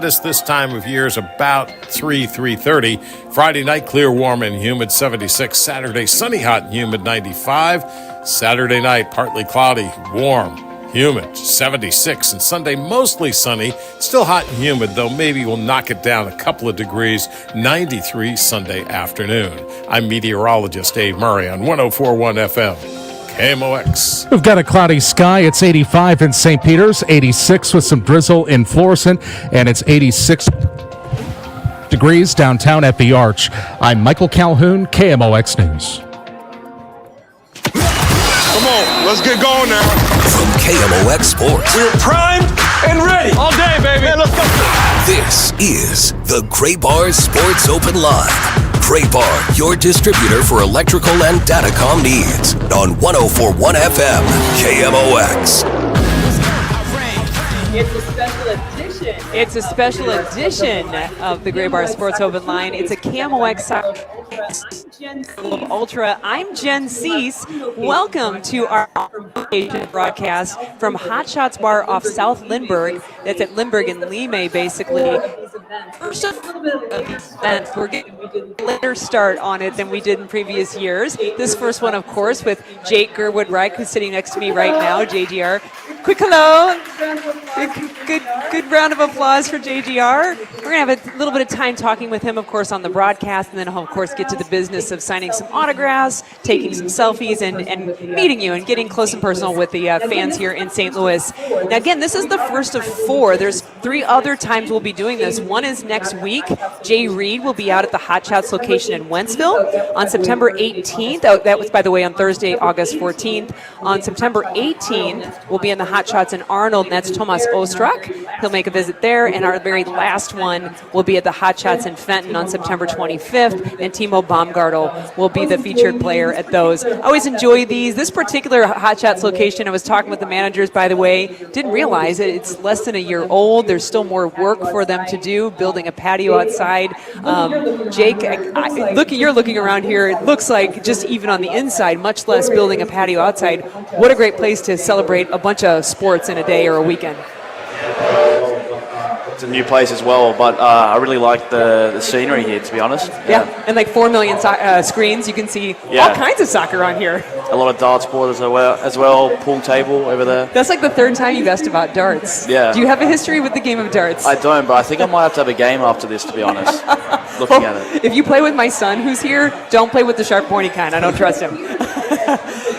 This time of year is about 3:30. Friday night, clear, warm, and humid, 76. Saturday, sunny, hot, and humid, 95. Saturday night, partly cloudy, warm, humid, 76. And Sunday, mostly sunny, still hot and humid, though maybe we'll knock it down a couple of degrees, 93 Sunday afternoon. I'm meteorologist Dave Murray on 104.1 FM. KMOX. We've got a cloudy sky. It's 85 in St. Peter's, 86 with some drizzle in Florissant, and it's 86 degrees downtown at the Arch. I'm Michael Calhoun, KMOX News. Come on, let's get going now. From KMOX Sports. We're primed and ready. All day, baby. Man, let's go. This is the Gray Bar Sports Open Line. Gray Bar, your distributor for electrical and datacom needs. On 104.1 FM, KMOX. It's a special edition of the Gray Bar Sports Open Line. It's a KMOX Ultra. I'm Jen Siess. Welcome to our broadcast from Hotshots Bar off South Lindbergh. That's at Lindbergh and Lime, basically. First event, we're getting a later start on it than we did in previous years. This first one, of course, with Jake Gerwood-Reich, who's sitting next to me right now, JGR. Quick hello. Good round of applause for JGR. We're going to have a little bit of time talking with him, of course, on the broadcast, and then, of course, get to the business of signing some autographs, taking some selfies, and meeting you and getting close and personal with the fans here in St. Louis. Now, again, this is the first of 4. There's 3 other times we'll be doing this. One is next week. Jay Reed will be out at the Hotshots location in Wentzville on September 18th. Oh, that was, by the way, on Thursday, August 14th. On September 18th, we'll be in the Hotshots in Arnold, and that's Tomas Ostrak. He'll make a visit there, and our very last one will be at the Hotshots in Fenton on September 25th, and Timo Baumgartel will be the featured player at those. I always enjoy these. This particular Hotshots location, I was talking with the managers, by the way, didn't realize it. It's less than a year old. There's still more work for them to do, building a patio outside. Jake, you're looking around here. It looks like just even on the inside, much less building a patio outside. What a great place to celebrate a bunch of sports in a day or a weekend. It's a new place as well, but I really like the scenery here, to be honest. Yeah, and like 4 million screens. You can see all kinds of soccer on here. A lot of darts boards as well, pool table over there. That's like the 3rd time you've asked about darts. Yeah. Do you have a history with the game of darts? I don't, but I think I might have to have a game after this, to be honest, looking at it. If you play with my son who's here, don't play with the sharp pointy kind. I don't trust him.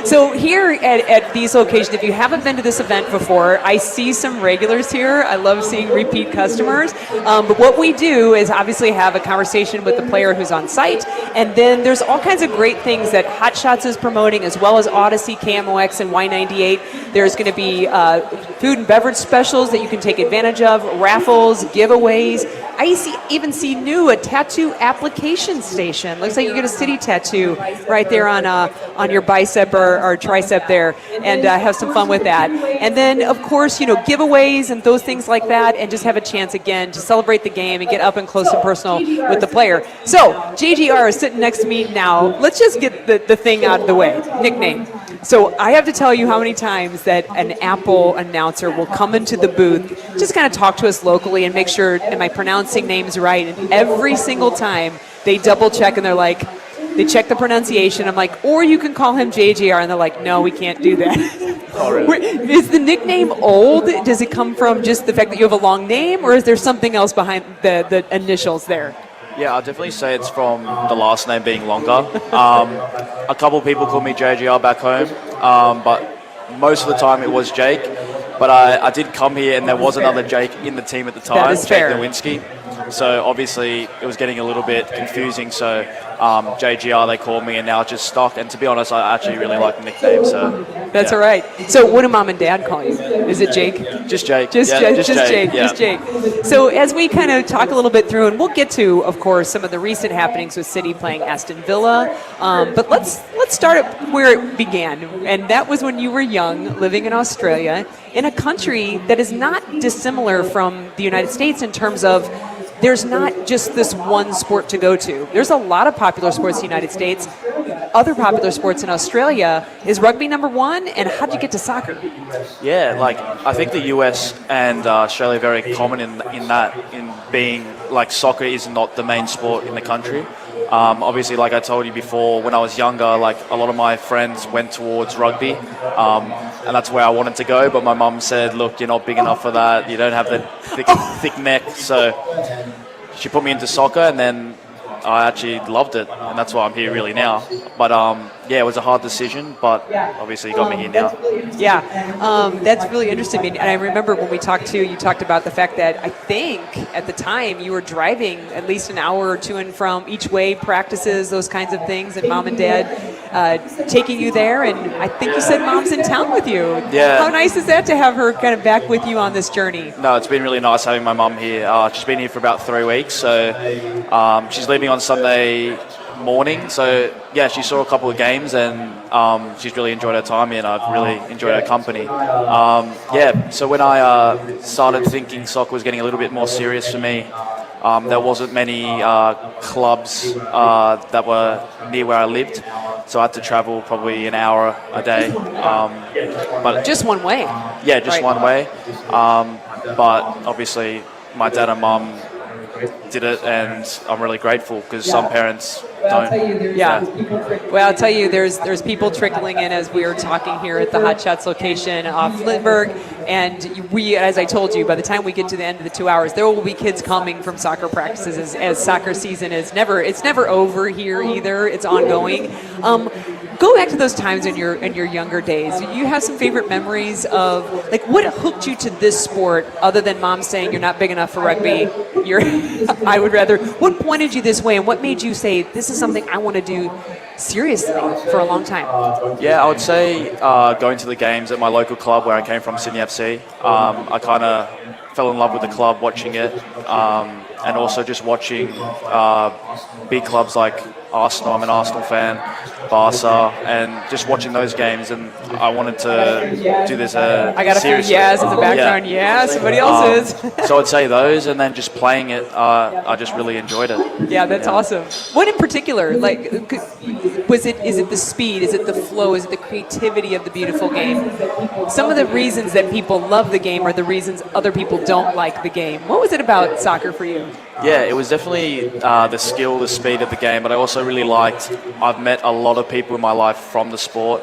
So here at these locations, if you haven't been to this event before, I see some regulars here. I love seeing repeat customers. But what we do is obviously have a conversation with the player who's on site. And then there's all kinds of great things that Hotshots is promoting, as well as Odyssey, KMOX, and Y98. There's going to be food and beverage specials that you can take advantage of, raffles, giveaways. I even see a tattoo application station. Looks like you get a city tattoo right there on your bicep or tricep there, and have some fun with that. And then, of course, giveaways and those things like that, and just have a chance again to celebrate the game and get up and close and personal with the player. So JGR is sitting next to me now. Let's just get the thing out of the way. Nickname. So I have to tell you how many times that an Apple announcer will come into the booth, just kind of talk to us locally and make sure, am I pronouncing names right? And every single time they double check and they're like, they check the pronunciation. I'm like, or you can call him JGR. And they're like, no, we can't do that. Oh, really? Is the nickname old? Does it come from just the fact that you have a long name, or is there something else behind the initials there? Yeah, I'll definitely say it's from the last name being longer. A couple people call me JGR back home, but most of the time it was Jake. But I did come here, and there was another Jake in the team at the time, that is fair. Jake Nowinski. So obviously it was getting a little bit confusing. So JGR they called me, and now it's just stock. And to be honest, I actually really like the nickname. So that's all right. So what do mom and dad call you? Is it Jake? Just Jake. Just Jake. So as we kind of talk a little bit through, and we'll get to, of course, some of the recent happenings with City playing Aston Villa. But let's start at where it began, and that was when you were young, living in Australia, in a country that is not dissimilar from the United States in terms of there's not just this one sport to go to. There's a lot of popular sports in the United States, other popular sports in Australia. Is rugby number one, and how did you get to soccer? Yeah, like I think the US and Australia are very common in being like soccer is not the main sport in the country. Obviously, like I told you before, when I was younger, like a lot of my friends went towards rugby, and that's where I wanted to go. But my mum said, "Look, you're not big enough for that. You don't have the thick neck." So she put me into soccer, and then I actually loved it, and that's why I'm here really now. But yeah, it was a hard decision, but obviously it got me here now. Yeah, that's really interesting. And I remember when we talked to you, talked about the fact that I think at the time you were driving at least an hour or two and from each way, practices, those kinds of things, and mom and dad taking you there. And I think you said mom's in town with you. Yeah. How nice is that to have her kind of back with you on this journey? No, it's been really nice having my mum here. She's been here for about 3 weeks, so she's leaving on Sunday morning. So yeah, she saw a couple of games, and she's really enjoyed her time here, and I've really enjoyed her company. Yeah, so when I started thinking soccer was getting a little bit more serious for me, there wasn't many clubs that were near where I lived, so I had to travel probably an hour a day. But just one way. Yeah, just right. one way. But obviously, my dad and mum did it, and I'm really grateful because some parents don't. Yeah. Well, I'll tell you, there's people trickling in as we are talking here at the Hotshots location off Lindbergh, and we, as I told you, by the time we get to the end of the 2 hours, there will be kids coming from soccer practices as soccer season is never over here either. It's ongoing. Go back to those times in your younger days. Do you have some favorite memories of, like, what hooked you to this sport other than mom saying you're not big enough for rugby? I would rather. What pointed you this way, and what made you say this is something I want to do seriously for a long time? Yeah, I would say going to the games at my local club where I came from, Sydney FC. I kind of fell in love with the club watching it, and also just watching big clubs like Arsenal. I'm an Arsenal fan, Barca, and just watching those games. And I wanted to do this I got a few seriously. yes in the background. Yeah, somebody else is. So I'd say those, and then just playing it, I just really enjoyed it. Yeah, that's awesome. What in particular, like, is it the speed? Is it the flow? Is it the creativity of the beautiful game? Some of the reasons that people love the game are the reasons other people don't like the game. What was it about soccer for you? Yeah, it was definitely the skill, the speed of the game, but I also really liked, I've met a lot of people in my life from the sport,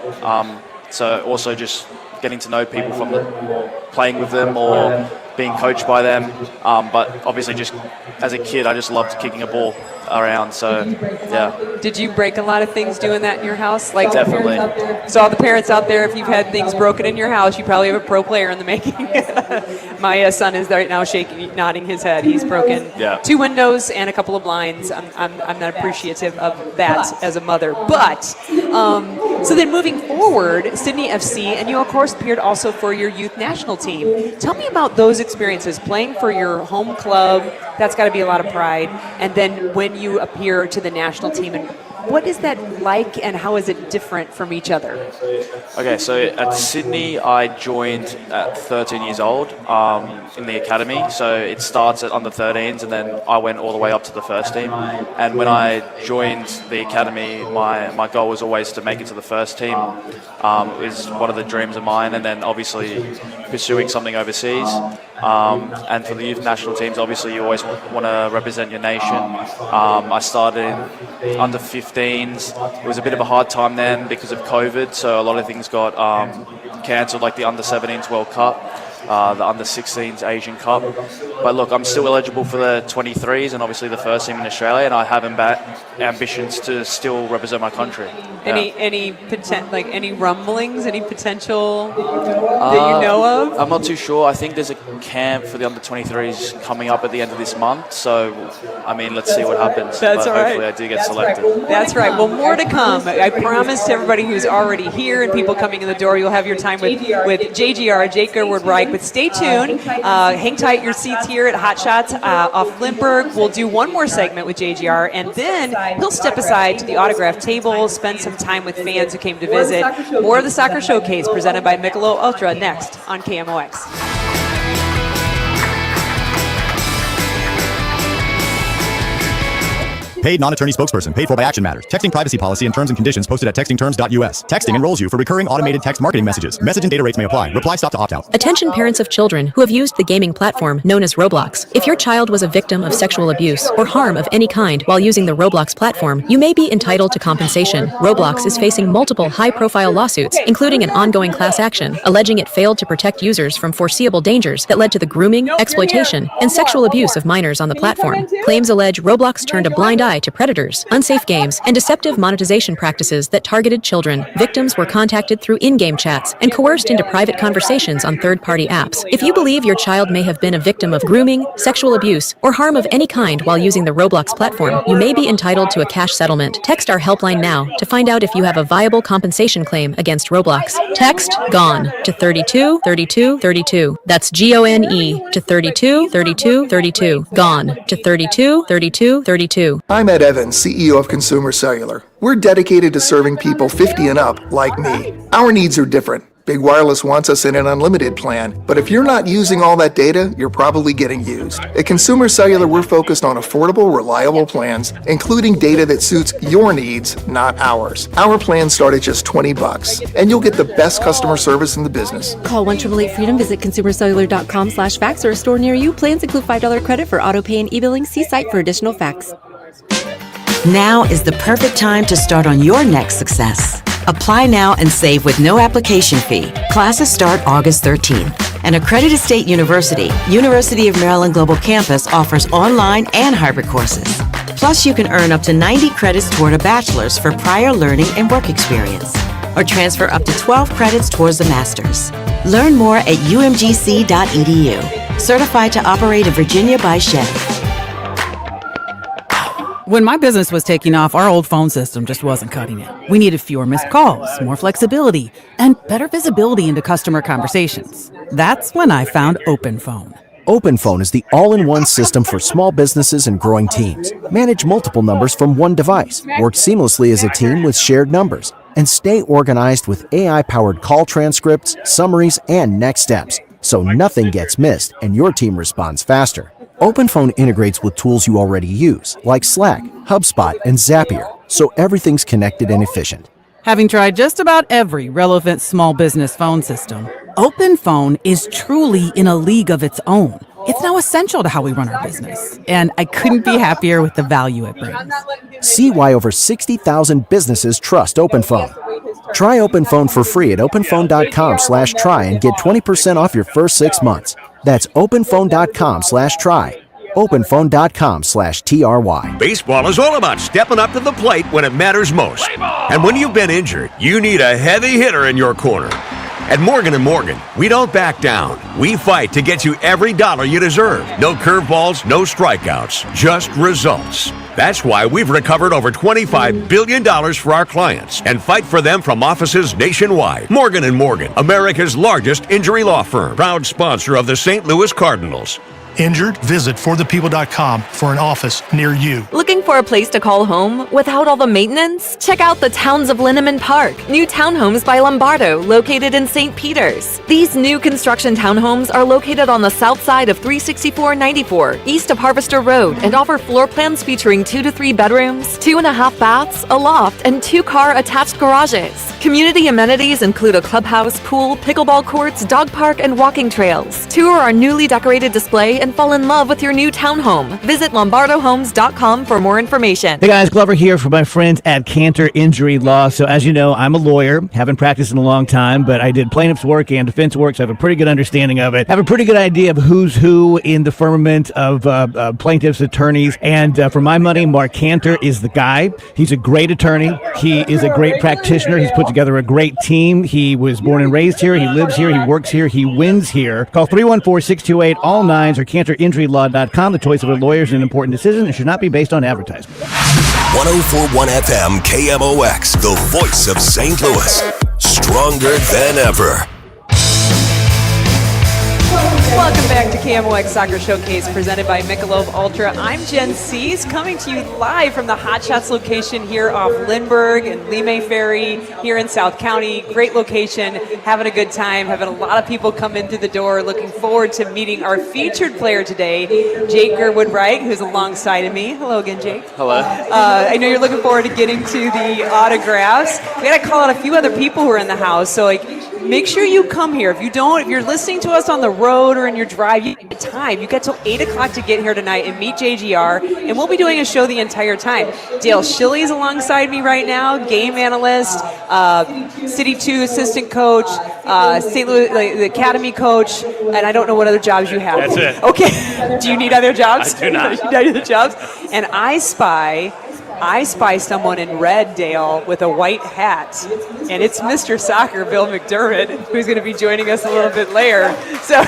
so also just getting to know people from playing with them or being coached by them, but obviously just as a kid I just loved kicking a ball around, so yeah. Did you break a lot of things doing that in your house? Like, definitely. So all the parents out there, if you've had things broken in your house, you probably have a pro player in the making. My son is right now nodding his head. He's broken 2 windows and a couple of blinds. I'm not appreciative of that as a mother. But so then moving forward, Sydney FC, and you of course appeared also for your youth national team. Tell me about those experiences, playing for your home club. That's got to be a lot of pride. And then when you appear to the national team, and what is that like, and how is it different from each other? Okay, so at Sydney, I joined at 13 years old in the academy. So it starts at under 13s, and then I went all the way up to the first team. And when I joined the academy, my goal was always to make it to the first team. It was one of the dreams of mine, and then obviously pursuing something overseas. And for the youth national teams, obviously you always want to represent your nation. I started in under 15s. It was a bit of a hard time then because of COVID, so a lot of things got cancelled, like the under 17s World Cup, the under 16s Asian Cup. But look, I'm still eligible for the 23s and obviously the first team in Australia, and I have ambitions to still represent my country. Any rumblings, any potential that you know of? I'm not too sure. I think there's a camp for the under 23s coming up at the end of this month, so I mean, let's see what happens. That's but all right. Hopefully I do get selected. That's right. Well, more to come. I promise to everybody who's already here and people coming in the door, you'll have your time with JGR, Jake Gerward Reich. But stay tuned. Hang tight your seats here at Hotshots off Lindbergh. We'll do one more segment with JGR, and then he'll step aside to the autograph table, spend some time with fans who came to visit. More of the Soccer Showcase presented by Michelob Ultra next on KMOX. Paid non-attorney spokesperson. Paid for by Action Matters. Texting privacy policy and terms and conditions posted at textingterms.us. Texting enrolls you for recurring automated text marketing messages. Message and data rates may apply. Reply stop to opt out. Attention parents of children who have used the gaming platform known as Roblox. If your child was a victim of sexual abuse or harm of any kind while using the Roblox platform, you may be entitled to compensation. Roblox is facing multiple high-profile lawsuits, including an ongoing class action, alleging it failed to protect users from foreseeable dangers that led to the grooming, exploitation, and sexual abuse of minors on the platform. Claims allege Roblox turned a blind eye to predators, unsafe games, and deceptive monetization practices that targeted children. Victims were contacted through in-game chats and coerced into private conversations on third-party apps. If you believe your child may have been a victim of grooming, sexual abuse, or harm of any kind while using the Roblox platform, you may be entitled to a cash settlement. Text our helpline now to find out if you have a viable compensation claim against Roblox. Text GONE to 32 32 32. That's GONE to 32 32 32. GONE to 32 32 32. I'm Ed Evans, CEO of Consumer Cellular. We're dedicated to serving people 50 and up like me. Our needs are different. Big Wireless wants us in an unlimited plan, but if you're not using all that data, you're probably getting used. At Consumer Cellular, we're focused on affordable, reliable plans, including data that suits your needs, not ours. Our plans start at just $20, and you'll get the best customer service in the business. Call 1-888-FREEDOM, visit consumercellular.com/facts or a store near you. Plans include $5 credit for auto pay and e-billing. See site for additional facts. Now is the perfect time to start on your next success. Apply now and save with no application fee. Classes start August 13th. An accredited state university, University of Maryland Global Campus offers online and hybrid courses. Plus, you can earn up to 90 credits toward a bachelor's for prior learning and work experience, or transfer up to 12 credits towards a master's. Learn more at umgc.edu. Certified to operate in Virginia by Chevy. When my business was taking off, our old phone system just wasn't cutting it. We needed fewer missed calls, more flexibility, and better visibility into customer conversations. That's when I found OpenPhone. OpenPhone is the all-in-one system for small businesses and growing teams. Manage multiple numbers from one device, work seamlessly as a team with shared numbers, and stay organized with AI-powered call transcripts, summaries, and next steps, so nothing gets missed and your team responds faster. OpenPhone integrates with tools you already use, like Slack, HubSpot, and Zapier, so everything's connected and efficient. Having tried just about every relevant small business phone system, OpenPhone is truly in a league of its own. It's now essential to how we run our business, and I couldn't be happier with the value it brings. See why over 60,000 businesses trust OpenPhone. Try OpenPhone for free at openphone.com/try and get 20% off your first 6 months. That's openphone.com/try. openphone.com/TRY. Baseball is all about stepping up to the plate when it matters most. And when you've been injured, you need a heavy hitter in your corner. At Morgan & Morgan, we don't back down. We fight to get you every dollar you deserve. No curveballs, no strikeouts, just results. That's why we've recovered over $25 billion for our clients and fight for them from offices nationwide. Morgan & Morgan, America's largest injury law firm, proud sponsor of the St. Louis Cardinals. Injured? Visit forthepeople.com for an office near you. Looking for a place to call home without all the maintenance? Check out the Towns of Linneman Park, new townhomes by Lombardo, located in St. Peters. These new construction townhomes are located on the south side of 36494, east of Harvester Road, and offer floor plans featuring 2 to 3 bedrooms, 2.5 baths, a loft, and 2-car attached garages. Community amenities include a clubhouse, pool, pickleball courts, dog park, and walking trails. Tour our newly decorated display and fall in love with your new townhome. Visit lombardohomes.com for more information. Hey guys, Glover here for my friends at Cantor Injury Law. So as you know, I'm a lawyer, haven't practiced in a long time, but I did plaintiff's work and defense work, so I have a pretty good understanding of it. I have a pretty good idea of who's who in the firmament of plaintiffs' attorneys. And for my money, Mark Cantor is the guy. He's a great attorney. He is a great practitioner. He's put together a great team. He was born and raised here. He lives here. He works here. He wins here. Call 314-628-ALL-9s or CantorInjuryLaw.com. The choice of a lawyer is an important decision and should not be based on advertisement. 104.1 FM KMOX, the voice of St. Louis. Stronger than ever. Welcome back to KMOX Soccer Showcase presented by Michelob Ultra. I'm Jen Siess, coming to you live from the Hotshots location here off Lindbergh and Lime Ferry here in South County. Great location, having a good time, having a lot of people come in through the door. Looking forward to meeting our featured player today, Jake Gerwood-Wright, who's alongside of me. Hello again, Jake. Hello. I know you're looking forward to getting to the autographs. We got to call out a few other people who are in the house, so make sure you come here. If you're listening to us on the road or in your drive, you get time. You got till 8 o'clock to get here tonight and meet JGR, and we'll be doing a show the entire time. Dale Schilly's alongside me right now, game analyst, City 2 assistant coach, St. Louis the academy coach, and I don't know what other jobs you have. That's it. Okay. Do you need other jobs? I do not. You need other jobs? And I spy someone in red, Dale, with a white hat, and it's Mr. Soccer, Bill McDermott, who's going to be joining us a little bit later. So,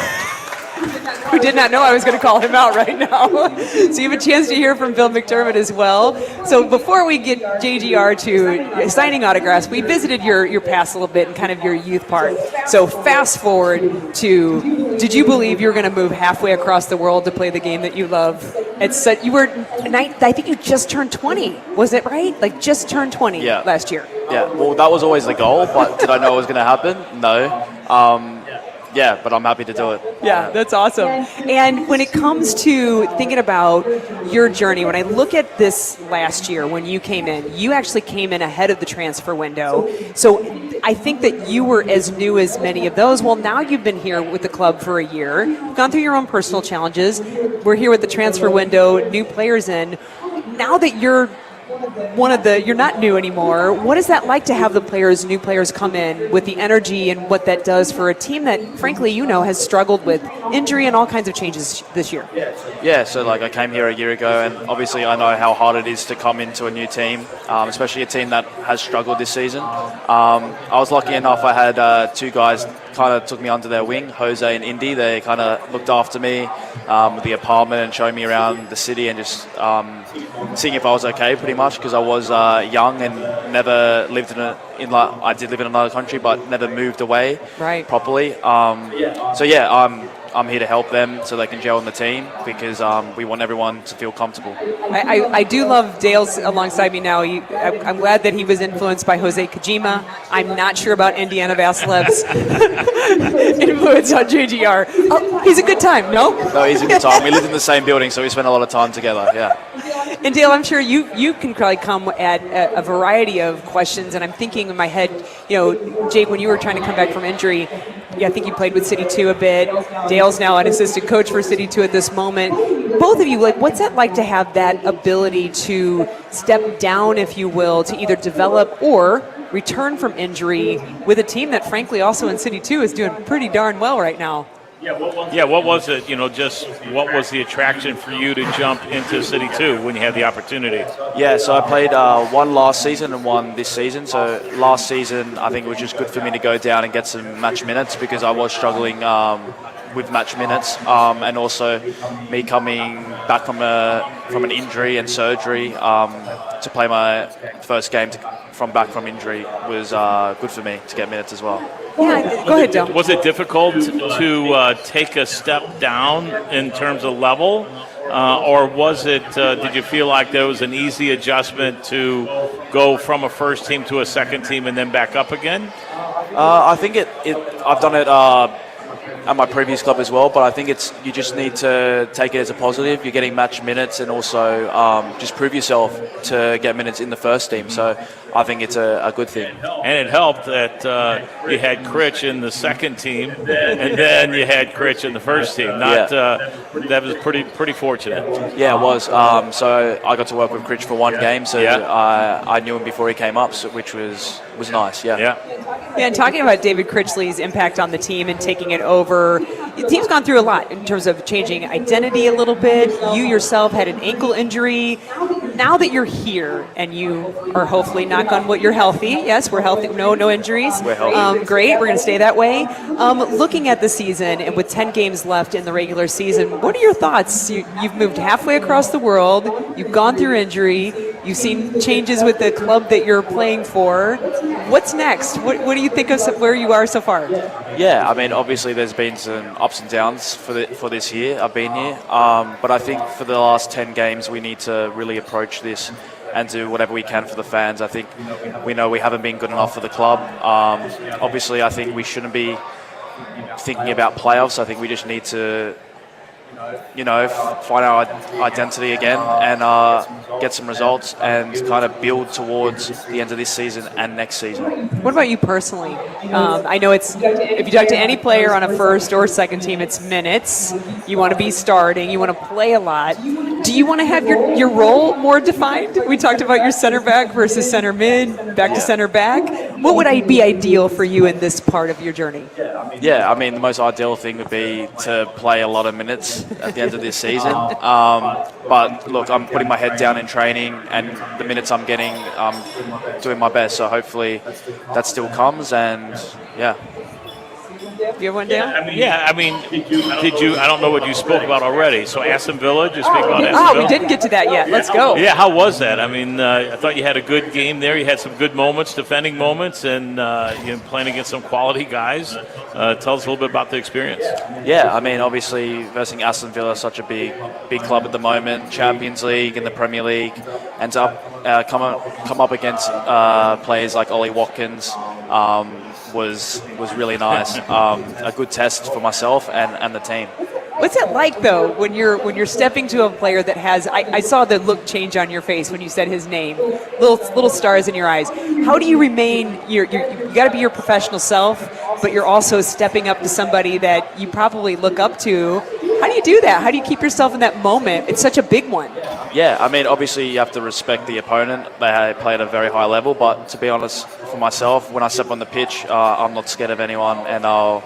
who did not know I was going to call him out right now. So you have a chance to hear from Bill McDermott as well. So before we get JGR to signing autographs, we visited your past a little bit and kind of your youth part. So fast forward to, did you believe you were going to move halfway across the world to play the game that you love? I think you just turned 20. Was it right? Like just turned 20 last year. Yeah, well, that was always the goal, but did I know it was going to happen? No. Yeah, but I'm happy to do it. Yeah, that's awesome. And when it comes to thinking about your journey, when I look at this last year when you came in, you actually came in ahead of the transfer window. So I think that you were as new as many of those. Well, now you've been here with the club for a year, gone through your own personal challenges. We're here with the transfer window, new players in. Now that you're you're not new anymore. What is that like to have new players come in with the energy and what that does for a team that, frankly, has struggled with injury and all kinds of changes this year? Yeah, so I came here a year ago, and obviously I know how hard it is to come into a new team, especially a team that has struggled this season. I was lucky enough I had two guys kind of took me under their wing, Jose and Indy. They kind of looked after me with the apartment and showed me around the city and just seeing if I was okay, pretty much, because I was young and never lived I did live in another country, but never moved away properly. So yeah, I'm here to help them so they can gel in the team because we want everyone to feel comfortable. I do love Dale's alongside me now. I'm glad that he was influenced by Jose Kojima. I'm not sure about Indiana Vasilev's influence on JGR. Oh, he's a good time, no? No, he's a good time. We lived in the same building, so we spent a lot of time together, yeah. And Dale, I'm sure you can probably come at a variety of questions, and I'm thinking in my head, Jake, when you were trying to come back from injury, I think you played with City 2 a bit. Dale's now an assistant coach for City 2 at this moment. Both of you, what's that like to have that ability to step down, if you will, to either develop or return from injury with a team that, frankly, also in City 2 is doing pretty darn well right now? Yeah, what was it, what was the attraction for you to jump into City 2 when you had the opportunity? Yeah, so I played one last season and one this season. So last season, I think it was just good for me to go down and get some match minutes because I was struggling with match minutes, and also me coming back from an injury and surgery to play my first game from injury was good for me to get minutes as well. Yeah, go ahead, Dale. Was it difficult to take a step down in terms of level, or was it? Did you feel like there was an easy adjustment to go from a first team to a second team and then back up again? I think I've done it at my previous club as well, but I think you just need to take it as a positive. You're getting match minutes and also just prove yourself to get minutes in the first team. So I think it's a good thing. And it helped that you had Critch in the second team, and then you had Critch in the first team. That was pretty fortunate. Yeah, it was. So I got to work with Critch for one game, so I knew him before he came up, which was nice. Yeah, and talking about David Critchley's impact on the team and taking it over, the team's gone through a lot in terms of changing identity a little bit. You yourself had an ankle injury. Now that you're here and you are hopefully, knock on wood, you're healthy. Yes, we're healthy. No injuries. We're healthy. Great. We're going to stay that way. Looking at the season and with 10 games left in the regular season, what are your thoughts? You've moved halfway across the world. You've gone through injury. You've seen changes with the club that you're playing for. What's next? What do you think of where you are so far? Yeah, I mean, obviously there's been some ups and downs for this year. I've been here, but I think for the last 10 games we need to really approach this and do whatever we can for the fans. I think we know we haven't been good enough for the club. Obviously, I think we shouldn't be thinking about playoffs. I think we just need to, find our identity again and get some results and kind of build towards the end of this season and next season. What about you personally? I know if you talk to any player on a first or second team, it's minutes. You want to be starting. You want to play a lot. Do you want to have your role more defined? We talked about your center back versus center mid, back to center back. What would be ideal for you in this part of your journey? Yeah, I mean, the most ideal thing would be to play a lot of minutes at the end of this season. But look, I'm putting my head down in training, and the minutes I'm getting, I'm doing my best. So hopefully that still comes, and yeah. Do you have one down? I mean, did you? I don't know what you spoke about already. So Aston Villa, just speak about Aston Villa. We didn't get to that yet. Let's go. Yeah, how was that? I mean, I thought you had a good game there. You had some good moments, defending moments, and playing against some quality guys. Tell us a little bit about the experience. Yeah, I mean, obviously, versing Aston Villa is such a big club at the moment. Champions League and the Premier League, and to come up against players like Ollie Watkins. Was really nice. A good test for myself and the team. What's it like though when you're stepping to a player that has? I saw the look change on your face when you said his name. Little stars in your eyes. How do you remain? You got to be your professional self, but you're also stepping up to somebody that you probably look up to. How do you do that? How do you keep yourself in that moment? It's such a big one. Yeah, I mean, obviously you have to respect the opponent. They play at a very high level, but to be honest, for myself, when I step on the pitch, I'm not scared of anyone, and I'll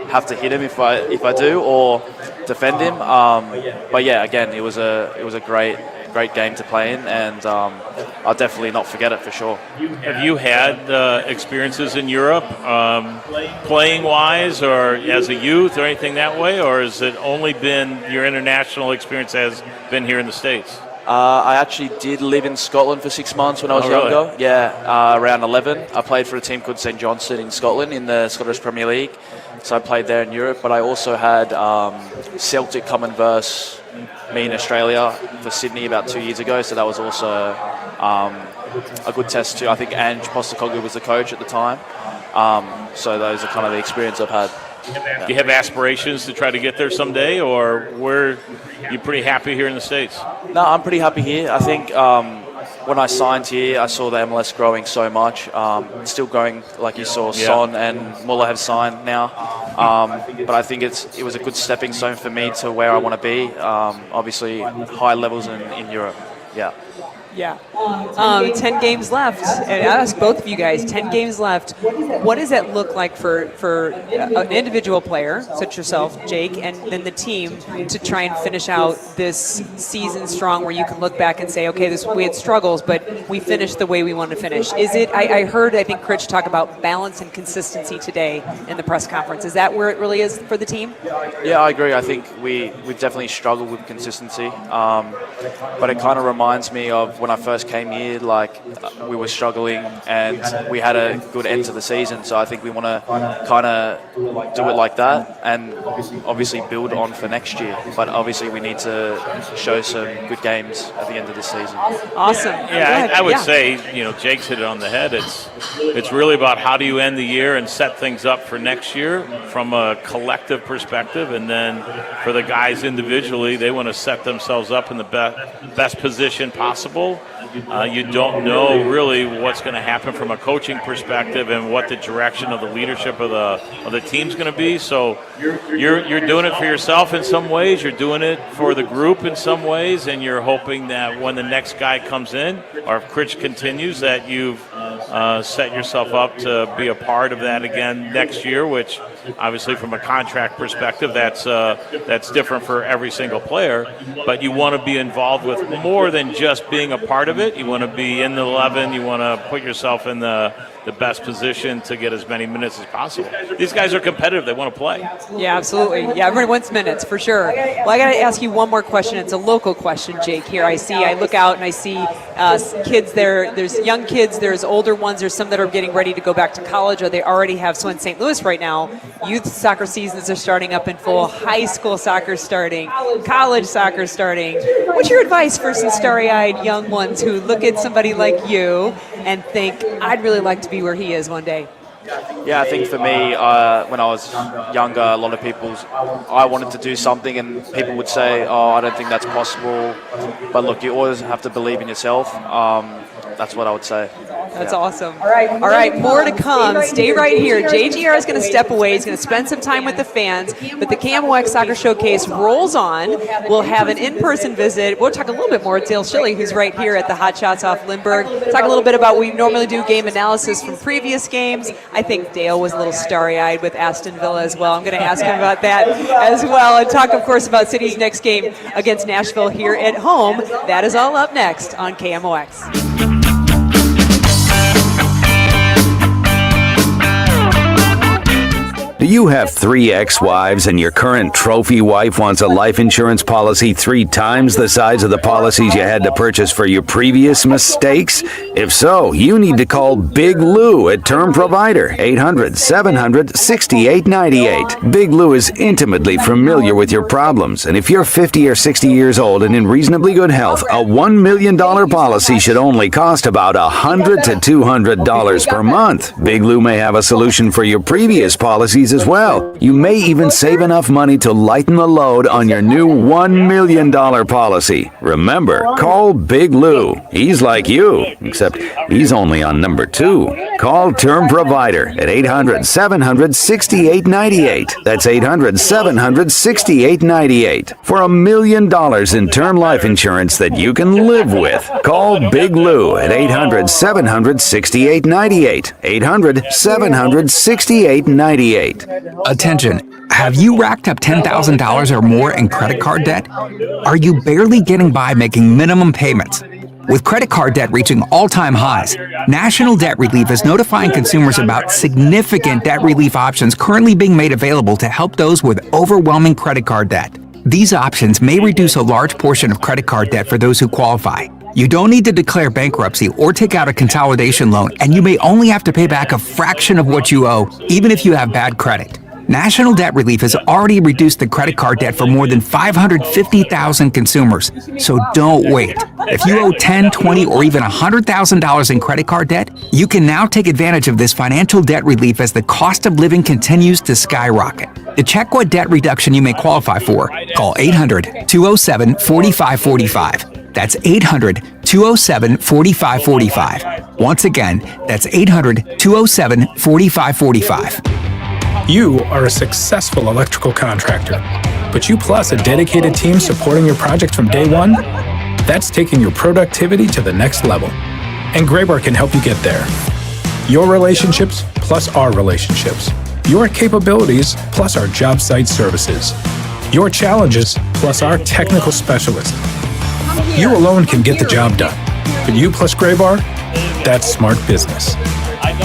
have to hit him if I do, or defend him. But yeah, again, it was a great game to play in, and I'll definitely not forget it for sure. Have you had experiences in Europe, playing-wise, or as a youth, or anything that way, or has it only been your international experience has been here in the States? I actually did live in Scotland for 6 months when I was younger. Really? Yeah, around 11. I played for a team called St Johnstone in Scotland in the Scottish Premier League. So I played there in Europe, but I also had Celtic come and verse me in Australia for Sydney about 2 years ago. So that was also a good test too. I think Ange Postecoglou was the coach at the time. So those are kind of the experience I've had. Do you have aspirations to try to get there someday, or were you pretty happy here in the States? No, I'm pretty happy here. I think when I signed here, I saw the MLS growing so much. It's still growing, like you saw, Son and Muller have signed now. But I think it was a good stepping stone for me to where I want to be. Obviously, high levels in Europe. Yeah. Yeah. 10 games left. And I ask both of you guys, 10 games left. What does that look like for an individual player, such as yourself, Jake, and then the team to try and finish out this season strong where you can look back and say, okay, we had struggles, but we finished the way we wanted to finish? Is it, I think Critch talk about balance and consistency today in the press conference. Is that where it really is for the team? Yeah, I agree. I think we've definitely struggled with consistency. But it kind of reminds me of when I first came here, we were struggling and we had a good end to the season. So I think we want to kind of do it like that and obviously build on for next year. But obviously we need to show some good games at the end of the season. Awesome. Yeah, I would say, Jake's hit it on the head. It's really about how do you end the year and set things up for next year from a collective perspective, and then for the guys individually, they want to set themselves up in the best position possible. You don't know really what's going to happen from a coaching perspective and what the direction of the leadership of the team's going to be. So you're doing it for yourself in some ways. You're doing it for the group in some ways, and you're hoping that when the next guy comes in, or if Critch continues, that you've set yourself up to be a part of that again next year. Which obviously, from a contract perspective, that's different for every single player. But you want to be involved with more than just being a part of it. You want to be in the 11. You want to put yourself in the the best position to get as many minutes as possible. These guys are competitive. They want to play. Yeah, absolutely. Yeah, everyone wants minutes for sure. Well, I got to ask you one more question. It's a local question, Jake. Here I look out and I see kids there. There's young kids. There's older ones. There's some that are getting ready to go back to college, or they already have. So in St. Louis right now, youth soccer seasons are starting up in full. High school soccer starting. College soccer starting. What's your advice for some starry-eyed young ones who look at somebody like you and think, I'd really like to be where he is one day? Yeah, I think for me, when I was younger, a lot of I wanted to do something and people would say, oh, I don't think that's possible. But look, you always have to believe in yourself. That's what I would say. That's awesome. All right, more to come. Stay right here. JGR is going to step away. He's going to spend some time with the fans, but the KMOX Soccer Showcase rolls on. We'll have an in-person visit. We'll talk a little bit more with Dale Schilly, who's right here at the Hotshots off Lindbergh. Talk a little bit about, we normally do game analysis from previous games. I think Dale was a little starry-eyed with Aston Villa as well. I'm going to ask him about that as well, and talk, of course, about City's next game against Nashville here at home. That is all up next on KMOX. Do you have 3 ex-wives and your current trophy wife wants a life insurance policy 3 times the size of the policies you had to purchase for your previous mistakes? If so, you need to call Big Lou at Term Provider, 800-700-6898. Big Lou is intimately familiar with your problems, and if you're 50 or 60 years old and in reasonably good health, a $1 million policy should only cost about $100 to $200 per month. Big Lou may have a solution for your previous policies as well. You may even save enough money to lighten the load on your new $1 million policy. Remember, call Big Lou. He's like you, except he's only on number 2. Call Term Provider at 800-700-6898. That's 800-700-6898 for $1 million in term life insurance that you can live with. Call Big Lou at 800-700-6898. 800-700-6898. Attention, have you racked up $10,000 or more in credit card debt? Are you barely getting by making minimum payments? With credit card debt reaching all-time highs, National Debt Relief is notifying consumers about significant debt relief options currently being made available to help those with overwhelming credit card debt. These options may reduce a large portion of credit card debt for those who qualify. You don't need to declare bankruptcy or take out a consolidation loan, and you may only have to pay back a fraction of what you owe, even if you have bad credit. National Debt Relief has already reduced the credit card debt for more than 550,000 consumers, so don't wait. If you owe $10,000, $20,000, or even $100,000 in credit card debt, you can now take advantage of this financial debt relief as the cost of living continues to skyrocket. To check what debt reduction you may qualify for, call 800-207-4545. That's 800-207-4545. Once again, that's 800-207-4545. You are a successful electrical contractor, but you plus a dedicated team supporting your project from day one? That's taking your productivity to the next level. And Graybar can help you get there. Your relationships plus our relationships. Your capabilities plus our job site services. Your challenges plus our technical specialists. You alone can get the job done, but you plus Graybar, that's smart business.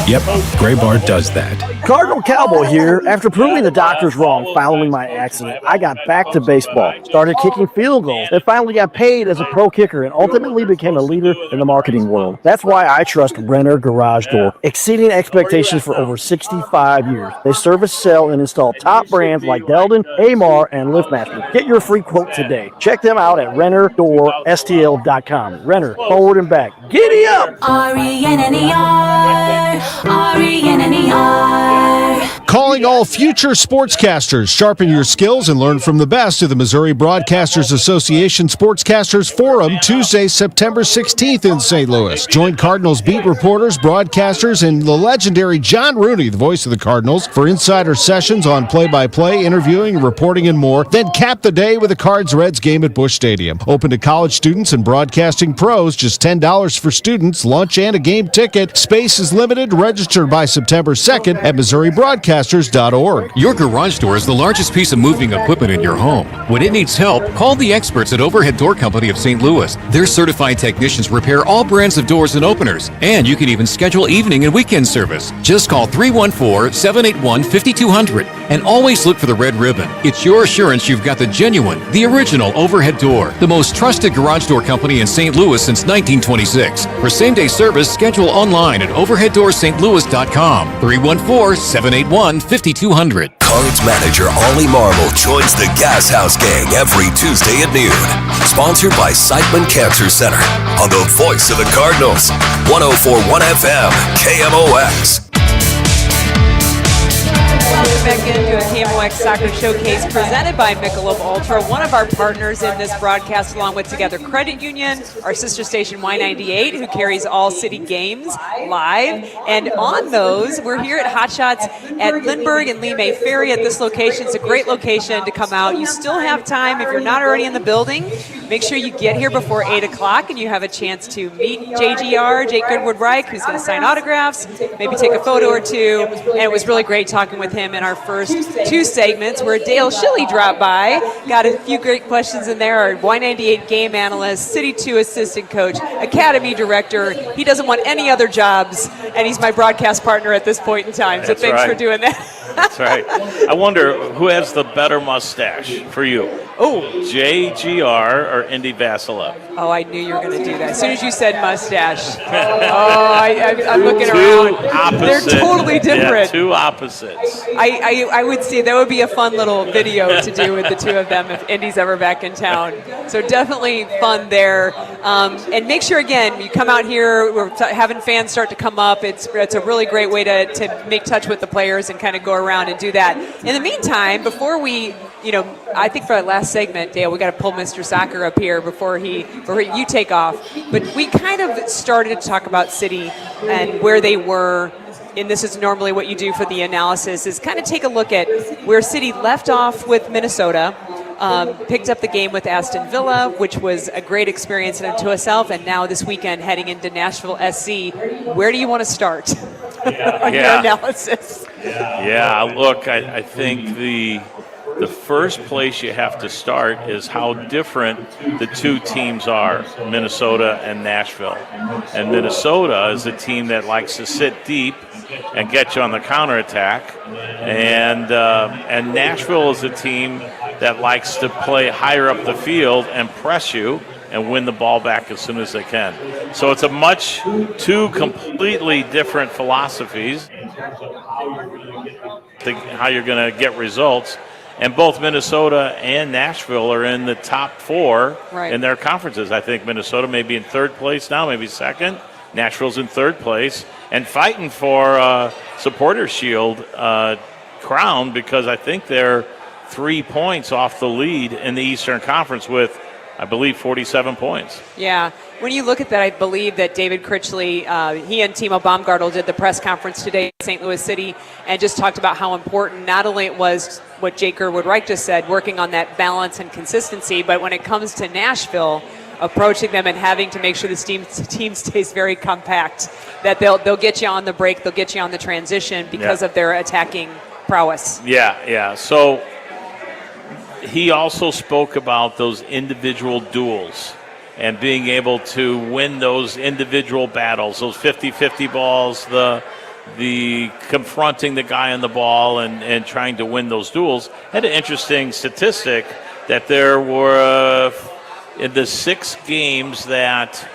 Yep, Graybar does that. Cardinal Cowboy here. After proving the doctors wrong following my accident, I got back to baseball, started kicking field goals, and finally got paid as a pro kicker and ultimately became a leader in the marketing world. That's why I trust Renner Garage Door, exceeding expectations for over 65 years. They service, sell, and install top brands like Deldon, Amar, and LiftMaster. Get your free quote today. Check them out at RennerDoorSTL.com. Renner, forward and back. Giddy up! RENNER, RENNER. Calling all future sportscasters. Sharpen your skills and learn from the best of the Missouri Broadcasters Association Sportscasters Forum, Tuesday, September 16th in St. Louis. Join Cardinals beat reporters, broadcasters, and the legendary John Rooney, the voice of the Cardinals, for insider sessions on play-by-play, interviewing, reporting, and more. Then cap the day with a Cards-Reds game at Busch Stadium. Open to college students and broadcasting pros. Just $10 for students, lunch, and a game ticket. Space is limited. Register by September 2nd at Missouri Broadcasters sportscasters.org. Your garage door is the largest piece of moving equipment in your home. When it needs help, call the experts at Overhead Door Company of St. Louis. Their certified technicians repair all brands of doors and openers, and you can even schedule evening and weekend service. Just call 314-781-5200 and always look for the red ribbon. It's your assurance you've got the genuine, the original Overhead Door, the most trusted garage door company in St. Louis since 1926. For same-day service, schedule online at overheaddoorstlouis.com. 314-781-5200. Cards manager Ollie Marble joins the Gas House Gang every Tuesday at noon. Sponsored by Siteman Cancer Center on the voice of the Cardinals. 104.1 FM, KMOX. Welcome back into a KMOX Soccer Showcase presented by Michelob Ultra, one of our partners in this broadcast, along with Together Credit Union, our sister station Y98, who carries all city games live. And on those, we're here at Hotshots at Lindbergh and Lee May Ferry at this location. It's a great location to come out. You still have time, if you're not already in the building, make sure you get here before 8 o'clock and you have a chance to meet JGR, Jake Goodwood Reich, who's going to sign autographs, maybe take a photo or two. And it was really great talking with him in our first two segments where Dale Schilly dropped by. Got a few great questions in there. Our Y98 game analyst, City 2 assistant coach, academy director. He doesn't want any other jobs, and he's my broadcast partner at this point in time. So thanks for doing that. That's right. I wonder who has the better mustache for you. Oh, JGR or Indy Vasilov? Oh, I knew you were going to do that. As soon as you said mustache. I'm looking around. They're totally different. Yeah, two opposites. I would say that would be a fun little video to do with the two of them if Indy's ever back in town. So definitely fun there. And make sure, again, you come out here, we're having fans start to come up. It's a really great way to make touch with the players and kind of go around and do that. In the meantime, before we, I think for our last segment, Dale, we got to pull Mr. Soccer up here before you take off. But we kind of started to talk about City and where they were. And this is normally what you do for the analysis, is kind of take a look at where City left off with Minnesota, picked up the game with Aston Villa, which was a great experience in and to itself, and now this weekend heading into Nashville SC. Where do you want to start on your analysis? Yeah, look, I think the first place you have to start is how different the two teams are, Minnesota and Nashville. And Minnesota is a team that likes to sit deep and get you on the counterattack. And Nashville is a team that likes to play higher up the field and press you and win the ball back as soon as they can. So it's two completely different philosophies, how you're going to get results. And both Minnesota and Nashville are in the top four in their conferences. I think Minnesota may be in third place now, maybe second. Nashville's in third place and fighting for Supporters Shield crown, because I think they're 3 points off the lead in the Eastern Conference with, I believe, 47 points. Yeah. When you look at that, I believe that David Critchley, he and Timo Baumgartel did the press conference today in St. Louis City and just talked about how important not only it was what Jake Gerwood-Reich just said, working on that balance and consistency, but when it comes to Nashville, approaching them and having to make sure this team stays very compact, that they'll get you on the break, they'll get you on the transition because of their attacking prowess. Yeah. So he also spoke about those individual duels and being able to win those individual battles, those 50-50 balls, the confronting the guy on the ball and trying to win those duels. Had an interesting statistic that there were in the 6 games that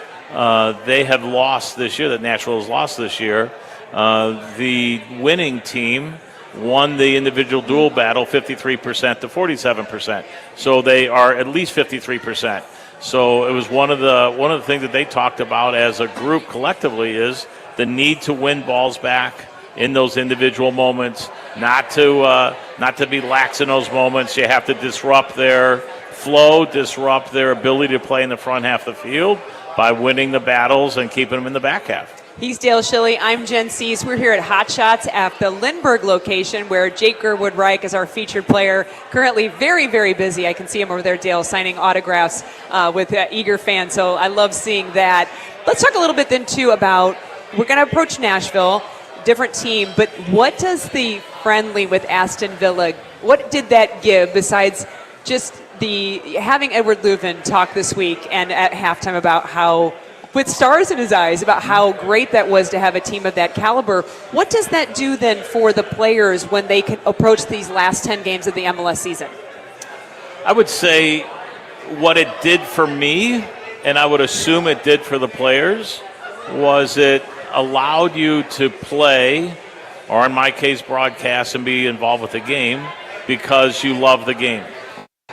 they have lost this year, that Nashville has lost this year, the winning team won the individual duel battle 53% to 47%. So they are at least 53%. So it was one of the things that they talked about as a group collectively is the need to win balls back in those individual moments, not to be lax in those moments. You have to disrupt their flow, disrupt their ability to play in the front half of the field by winning the battles and keeping them in the back half. He's Dale Schilly. I'm Jen Siess. We're here at Hotshots at the Lindbergh location where Jake Gerwood-Reich is our featured player. Currently very, very busy. I can see him over there, Dale, signing autographs with eager fans. So I love seeing that. Let's talk a little bit then, too, about we're going to approach Nashville, different team, but what does the friendly with Aston Villa. What did that give besides just having Edward Leuven talk this week and at halftime about how, with stars in his eyes, about how great that was to have a team of that caliber? What does that do then for the players when they can approach these last 10 games of the MLS season? I would say what it did for me, and I would assume it did for the players, was it allowed you to play, or in my case, broadcast and be involved with the game because you love the game.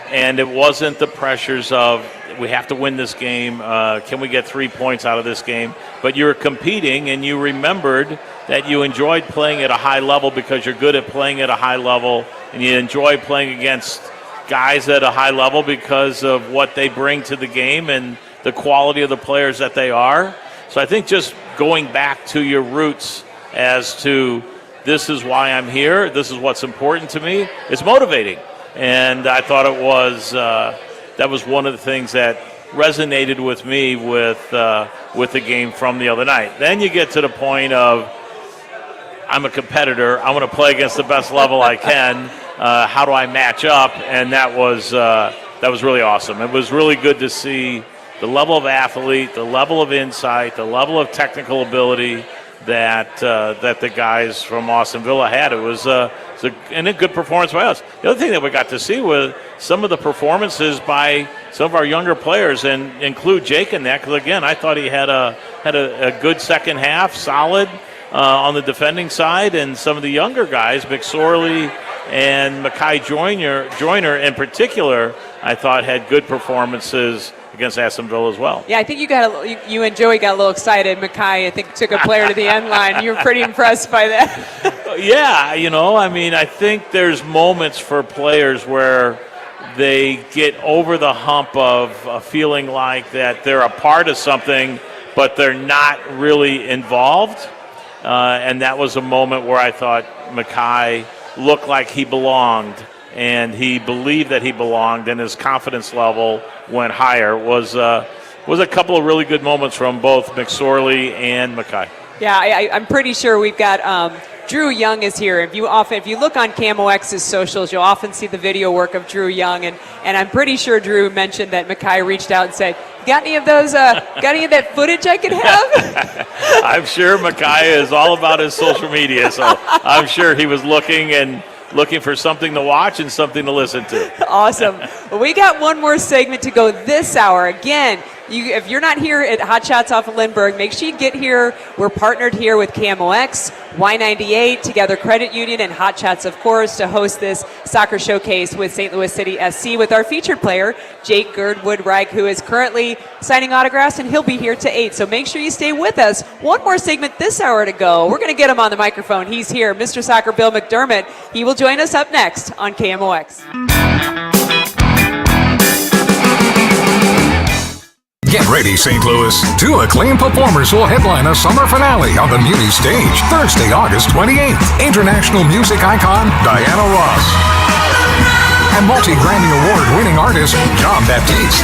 And it wasn't the pressures of, we have to win this game, can we get 3 points out of this game? But you were competing, and you remembered that you enjoyed playing at a high level because you're good at playing at a high level, and you enjoy playing against guys at a high level because of what they bring to the game and the quality of the players that they are. So I think just going back to your roots as to, this is why I'm here, this is what's important to me, is motivating. And I thought it was that was one of the things that resonated with me with the game from the other night. Then you get to the point of, I'm a competitor, I want to play against the best level I can. How do I match up? And that was really awesome. It was really good to see the level of athlete, the level of insight, the level of technical ability that the guys from Aston Villa had. It was a good performance by us. The other thing that we got to see was some of the performances by some of our younger players, and include Jake in that, because again, I thought he had a good second half, solid on the defending side, and some of the younger guys, McSorley and Mackay Joyner in particular, I thought had good performances against Aston Villa as well. Yeah, I think you and Joey got a little excited. Mackay, I think, took a player to the end line. You were pretty impressed by that. Yeah, I think there's moments for players where they get over the hump of feeling like that they're a part of something, but they're not really involved. And that was a moment where I thought Mackay looked like he belonged, and he believed that he belonged, and his confidence level went higher. Was a couple of really good moments from both McSorley and Mackay. Yeah, I'm pretty sure we've got Drew Young is here. If you look on Camo X's socials, you'll often see the video work of Drew Young, and I'm pretty sure Drew mentioned that Mackay reached out and said, "Got any of those? Got any of that footage I could have?" I'm sure Mackay is all about his social media, so I'm sure he was looking for something to watch and something to listen to. Awesome. Well, we got one more segment to go this hour. Again, if you're not here at Hotshots off of Lindbergh, make sure you get here. We're partnered here with Camo X, Y98, Together Credit Union, and Hotshots, of course, to host this soccer showcase with St. Louis City SC with our featured player, Jake Girdwood-Reich, who is currently signing autographs, and he'll be here to 8. So make sure you stay with us. One more segment this hour to go. We're going to get him on the microphone. He's here, Mr. Soccer Bill McDermott. He will join us up next on KMOX. Get ready, St. Louis. Two acclaimed performers will headline a summer finale on the Muni stage Thursday, August 28th. International music icon Diana Ross and multi-Grammy Award-winning artist John Baptiste.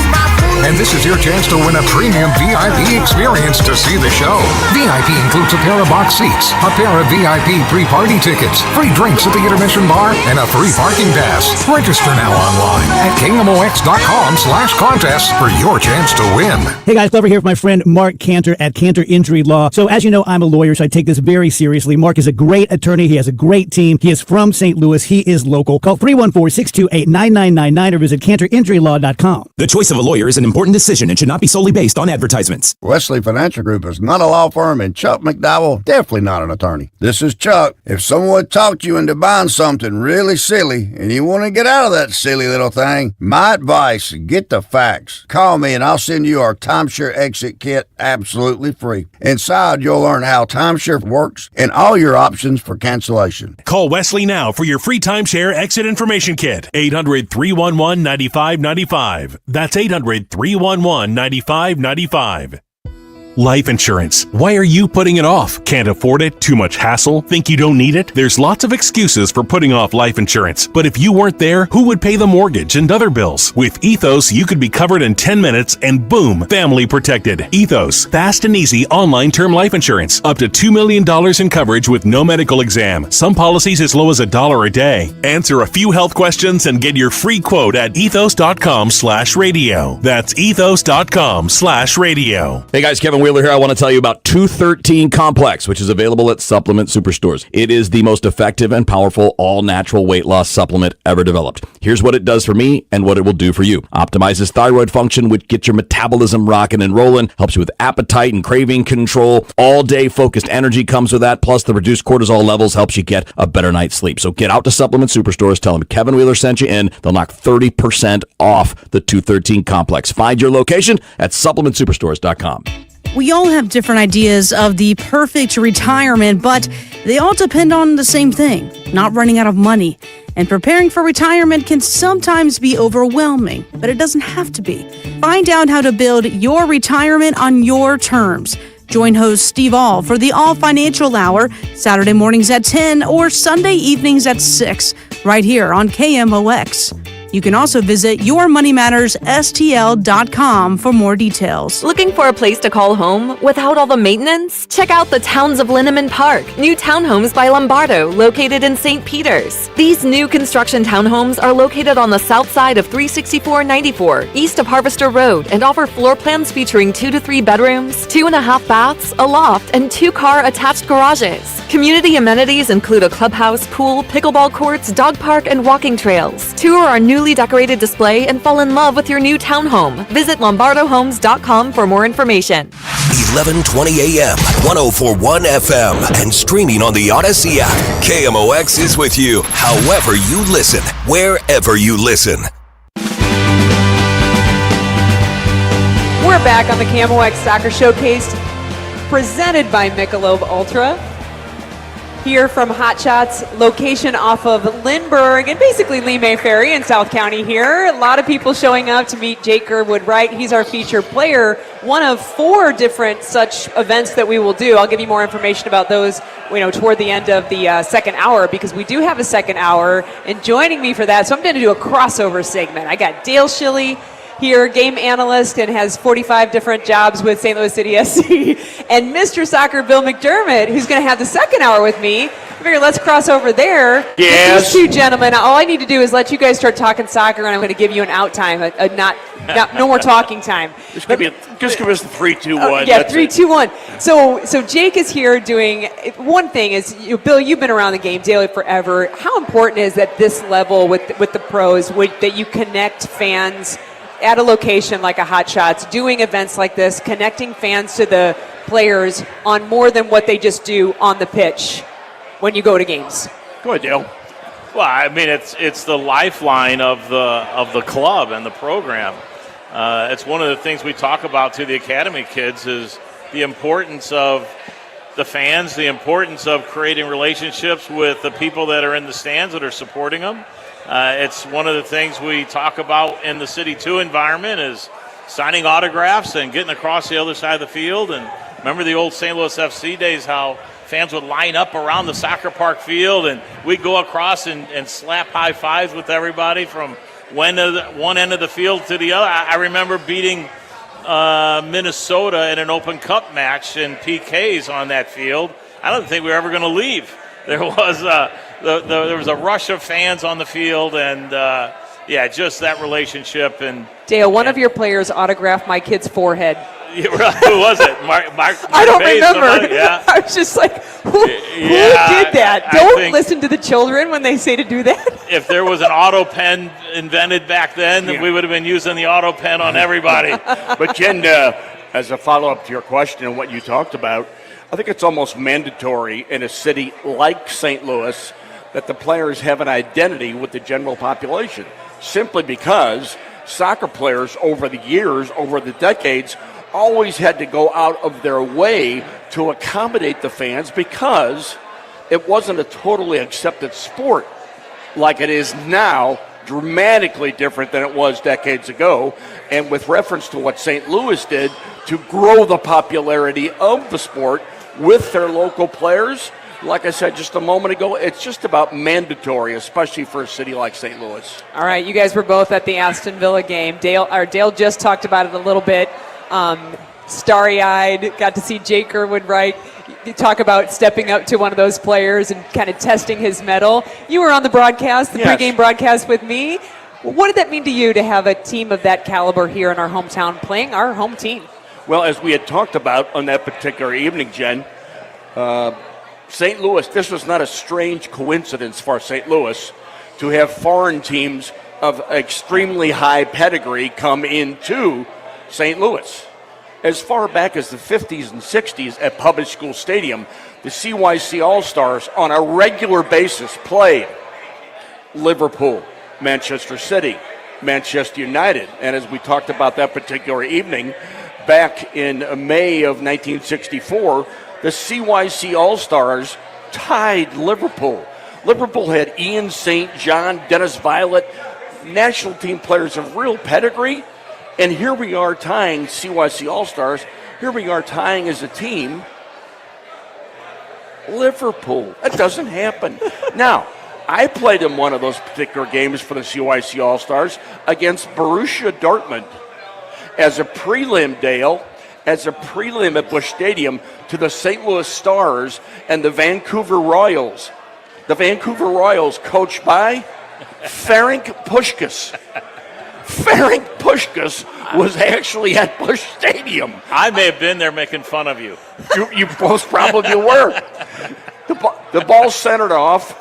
And this is your chance to win a premium VIP experience to see the show. VIP includes a pair of box seats, a pair of VIP pre-party tickets, free drinks at the intermission bar, and a free parking pass. Register now online at KMOX.com/contest for your chance to win. Hey guys, Glover here with my friend Mark Cantor at Cantor Injury Law. So as you know, I'm a lawyer, so I take this very seriously. Mark is a great attorney. He has a great team. He is from St. Louis. He is local. Call 314-628-9999 or visit CantorInjuryLaw.com. The choice of a lawyer is an important decision and should not be solely based on advertisements. Wesley Financial Group is not a law firm, and Chuck McDowell definitely not an attorney. This is Chuck. If someone talked you into buying something really silly and you want to get out of that silly little thing, my advice, get the facts. Call me and I'll send you our timeshare exit kit absolutely free. Inside, you'll learn how timeshare works and all your options for cancellation. Call Wesley now for your free timeshare exit information kit. 800-311-9595. That's 800-311-9595. Life insurance. Why are you putting it off? Can't afford it? Too much hassle? Think you don't need it? There's lots of excuses for putting off life insurance. But if you weren't there, who would pay the mortgage and other bills? With Ethos, you could be covered in 10 minutes and boom, family protected. Ethos. Fast and easy online term life insurance. Up to $2 million in coverage with no medical exam. Some policies as low as $1 a day. Answer a few health questions and get your free quote at ethos.com/radio. That's ethos.com/radio. Hey guys, Kevin Wheeler here. I want to tell you about 213 Complex, which is available at Supplement Superstores. It is the most effective and powerful all-natural weight loss supplement ever developed. Here's what it does for me and what it will do for you. Optimizes thyroid function, which gets your metabolism rocking and rolling, helps you with appetite and craving control. All-day focused energy comes with that, plus the reduced cortisol levels helps you get a better night's sleep. So get out to Supplement Superstores, tell them Kevin Wheeler sent you in. They'll knock 30% off the 213 Complex. Find your location at supplementsuperstores.com. We all have different ideas of the perfect retirement, but they all depend on the same thing, not running out of money. And preparing for retirement can sometimes be overwhelming, but it doesn't have to be. Find out how to build your retirement on your terms. Join host Steve All for the All Financial Hour, Saturday mornings at 10 or Sunday evenings at 6, right here on KMOX. You can also visit yourmoneymattersstl.com for more details. Looking for a place to call home without all the maintenance? Check out the Towns of Linneman Park, new townhomes by Lombardo, located in St. Peters. These new construction townhomes are located on the south side of 36494, east of Harvester Road, and offer floor plans featuring 2 to 3 bedrooms, 2.5 baths, a loft, and 2-car attached garages. Community amenities include a clubhouse, pool, pickleball courts, dog park, and walking trails. Tour our newly decorated display and fall in love with your new townhome. Visit lombardohomes.com for more information. 11:20 a.m., 104.1 FM, and streaming on the Odyssey app. KMOX is with you, however you listen, wherever you listen. We're back on the KMOX Soccer Showcase, presented by Michelob Ultra. Here from Hotshots, location off of Lindbergh and basically Lee May Ferry in South County here. A lot of people showing up to meet Jake Gerwood Wright. He's our featured player, one of 4 different such events that we will do. I'll give you more information about those, toward the end of the second hour, because we do have a second hour. And joining me for that, so I'm going to do a crossover segment. I got Dale Schilly here, game analyst, and has 45 different jobs with St. Louis City SC, and Mr. Soccer Bill McDermott, who's going to have the second hour with me. I figured let's cross over there. Yes. These 2 gentlemen, all I need to do is let you guys start talking soccer, and I'm going to give you an out time, no more talking time. Just give us the 3, 2, 1. Yeah, 3, 2, 1. So Jake is here doing one thing. Is Bill, you've been around the game daily forever. How important is at this level with the pros that you connect fans at a location like a Hotshots, doing events like this, connecting fans to the players on more than what they just do on the pitch when you go to games? Go ahead, Dale. Well, I mean, it's the lifeline of the club and the program. It's one of the things we talk about to the academy kids is the importance of the fans, the importance of creating relationships with the people that are in the stands that are supporting them. It's one of the things we talk about in the City 2 environment is signing autographs and getting across the other side of the field. And remember the old St. Louis FC days, how fans would line up around the soccer park field, and we'd go across and slap high fives with everybody from one end of the field to the other. I remember beating Minnesota in an Open Cup match in PKs on that field. I don't think we were ever going to leave. There was there was a rush of fans on the field, and just that relationship. And Dale, one of your players autographed my kid's forehead. Who was it? Mark I don't remember. Somebody? Yeah. I was just like, who did that? Don't listen to the children when they say to do that. If there was an auto pen invented back then, we would have been using the auto pen on everybody. But Jen, as a follow-up to your question and what you talked about, I think it's almost mandatory in a city like St. Louis that the players have an identity with the general population, simply because soccer players over the years, over the decades, always had to go out of their way to accommodate the fans because it wasn't a totally accepted sport like it is now, dramatically different than it was decades ago. And with reference to what St. Louis did, to grow the popularity of the sport with their local players. Like I said just a moment ago, it's just about mandatory, especially for a city like St. Louis. All right, you guys were both at the Aston Villa game. Dale just talked about it a little bit. Starry-eyed, got to see Jake Irwin-Wright talk about stepping up to one of those players and kind of testing his mettle. You were on the broadcast, the pregame broadcast with me. What did that mean to you to have a team of that caliber here in our hometown playing our home team? Well, as we had talked about on that particular evening, Jen, St. Louis, this was not a strange coincidence for St. Louis to have foreign teams of extremely high pedigree come into St. Louis. As far back as the 50s and 60s at Public School Stadium, the CYC All-Stars on a regular basis played Liverpool, Manchester City, Manchester United. And as we talked about that particular evening, back in May of 1964, the CYC All-Stars tied Liverpool. Liverpool had Ian St. John, Dennis Violet, national team players of real pedigree. And here we are tying CYC All-Stars. Here we are tying as a team Liverpool. That doesn't happen. Now, I played in one of those particular games for the CYC All-Stars against Borussia Dortmund as a prelim, Dale, as a prelim at Busch Stadium to the St. Louis Stars and the Vancouver Royals. The Vancouver Royals, coached by Ferenc Puskás. Ferenc Puskás was actually at Busch Stadium. I may have been there making fun of you. You most probably were. The ball's centered off.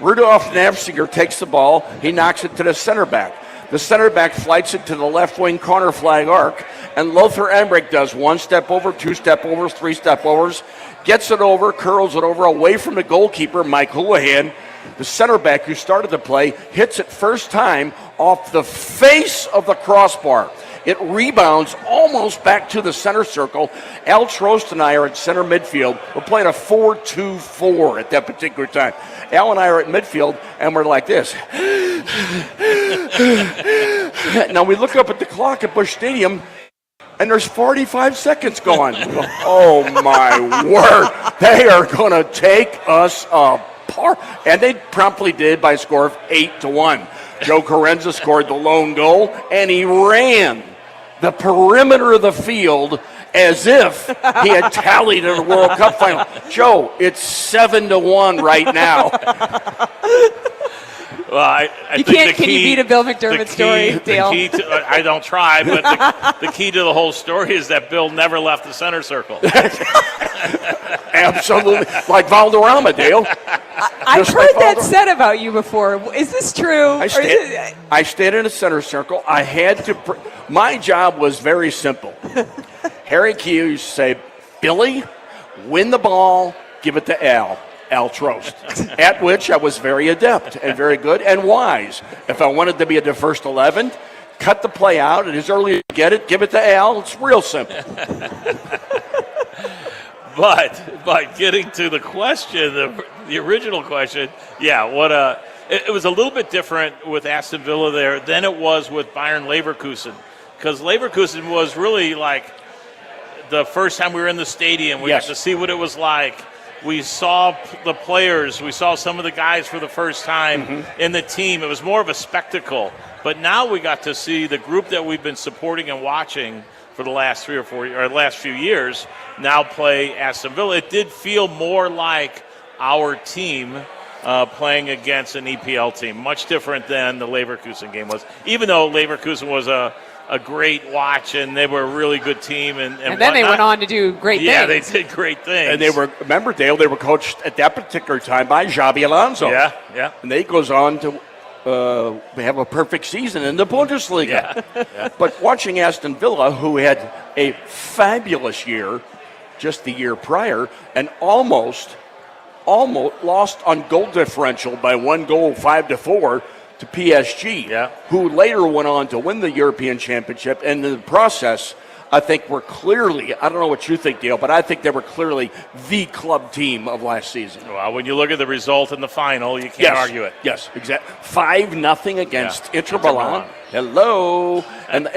Rudolf Nafziger takes the ball. He knocks it to the center back. The center back flights it to the left wing corner flag arc, and Lothar Emmerich does one step over, two step overs, three step overs, gets it over, curls it over away from the goalkeeper, Mike Houlihan. The center back who started the play hits it first time off the face of the crossbar. It rebounds almost back to the center circle. Al Trost and I are at center midfield. We're playing a 4-2-4 at that particular time. Al and I are at midfield, and we're like this. Now we look up at the clock at Busch Stadium, and there's 45 seconds gone. Oh, my word. They are going to take us apart. And they promptly did by a score of 8-1. Joe Carenza scored the lone goal, and he ran the perimeter of the field as if he had tallied in a World Cup final. Joe, it's 7-1 right now. Well, I you think can't. Can you beat a Bill McDermott story, Dale? I don't try, but the key to the whole story is that Bill never left the center circle. Absolutely, like Valderrama, Dale. I've heard that said about you before. Is this true? I stayed in a center circle. I had to. My job was very simple. Harry Keel used to say, "Billy, win the ball, give it to Al Trost," at which I was very adept and very good and wise. If I wanted to be at the first 11, cut the play out, and as early as you get it, give it to Al. It's real simple. But getting to the question, the original question, it was a little bit different with Aston Villa there than it was with Bayern Leverkusen, because Leverkusen was really like the first time we were in the stadium. We got to see what it was like. We saw the players. We saw some of the guys for the first time in the team. It was more of a spectacle. But now we got to see the group that we've been supporting and watching for the last last few years now play Aston Villa. It did feel more like our team playing against an EPL team, much different than the Leverkusen game was. Even though Leverkusen was a great watch and they were a really good team, and then whatnot. They went on to do great things. Yeah, they did great things. And they were, remember, Dale, they were coached at that particular time by Xabi Alonso. Yeah. And they goes on to have a perfect season in the Bundesliga. Yeah. But watching Aston Villa, who had a fabulous year just the year prior and almost lost on goal differential by 1 goal, 5-4 to PSG, who later went on to win the European Championship. And in the process, I think we're clearly, I don't know what you think, Dale, but I think they were clearly the club team of last season. Well, when you look at the result in the final, you can't argue it. Yes, exactly. 5-0 against Inter Milan. Hello. And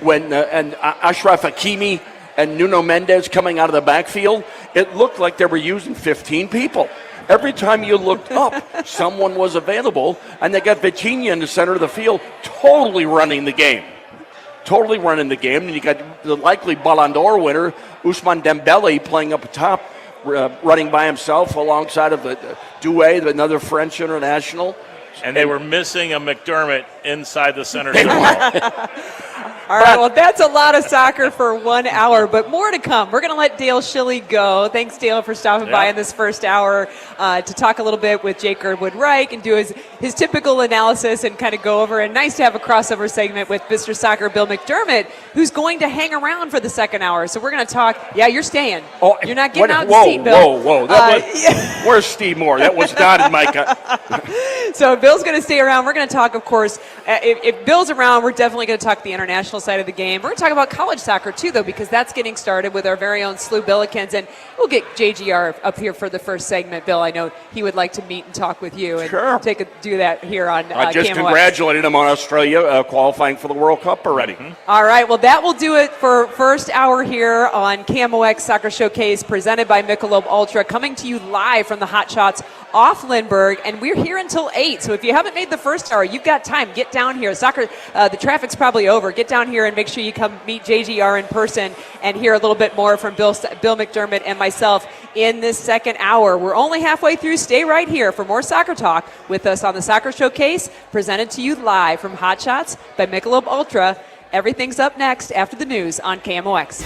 when Ashraf Hakimi and Nuno Mendes coming out of the backfield, it looked like they were using 15 people. Every time you looked up, someone was available, and they got Vitinha in the center of the field, totally running the game. And you got the likely Ballon d'Or winner, Ousmane Dembele, playing up top, running by himself alongside of Doué, another French international. And they were missing a McDermott inside the center circle. All right, well, that's a lot of soccer for 1 hour, but more to come. We're going to let Dale Schilly go. Thanks, Dale, for stopping by in this first hour to talk a little bit with Jake Girdwood-Reich and do his typical analysis and kind of go over. And nice to have a crossover segment with Mr. Soccer Bill McDermott, who's going to hang around for the second hour. So we're going to talk. Yeah, you're staying. Oh, you're not getting out the seat, Bill. Whoa. Where's Steve Moore? That was not in my So Bill's going to stay around. We're going to talk, of course, if Bill's around, we're definitely going to talk the international side of the game. We're going to talk about college soccer, too, though, because that's getting started with our very own Slew Billikens. And we'll get JGR up here for the first segment. Bill, I know he would like to meet and talk with you and do that here on I just KMOX. congratulated him on Australia qualifying for the World Cup already. Mm-hmm. All right, well, that will do it for first hour here on KMOX Soccer Showcase, presented by Michelob Ultra, coming to you live from the Hotshots off Lindbergh, and we're here until 8. So if you haven't made the first hour, you've got time. Get down here. The traffic's probably over. Get down here and make sure you come meet JGR in person and hear a little bit more from Bill McDermott and myself in this second hour. We're only halfway through. Stay right here for more soccer talk with us on the Soccer Showcase, presented to you live from Hotshots by Michelob Ultra. Everything's up next after the news on KMOX.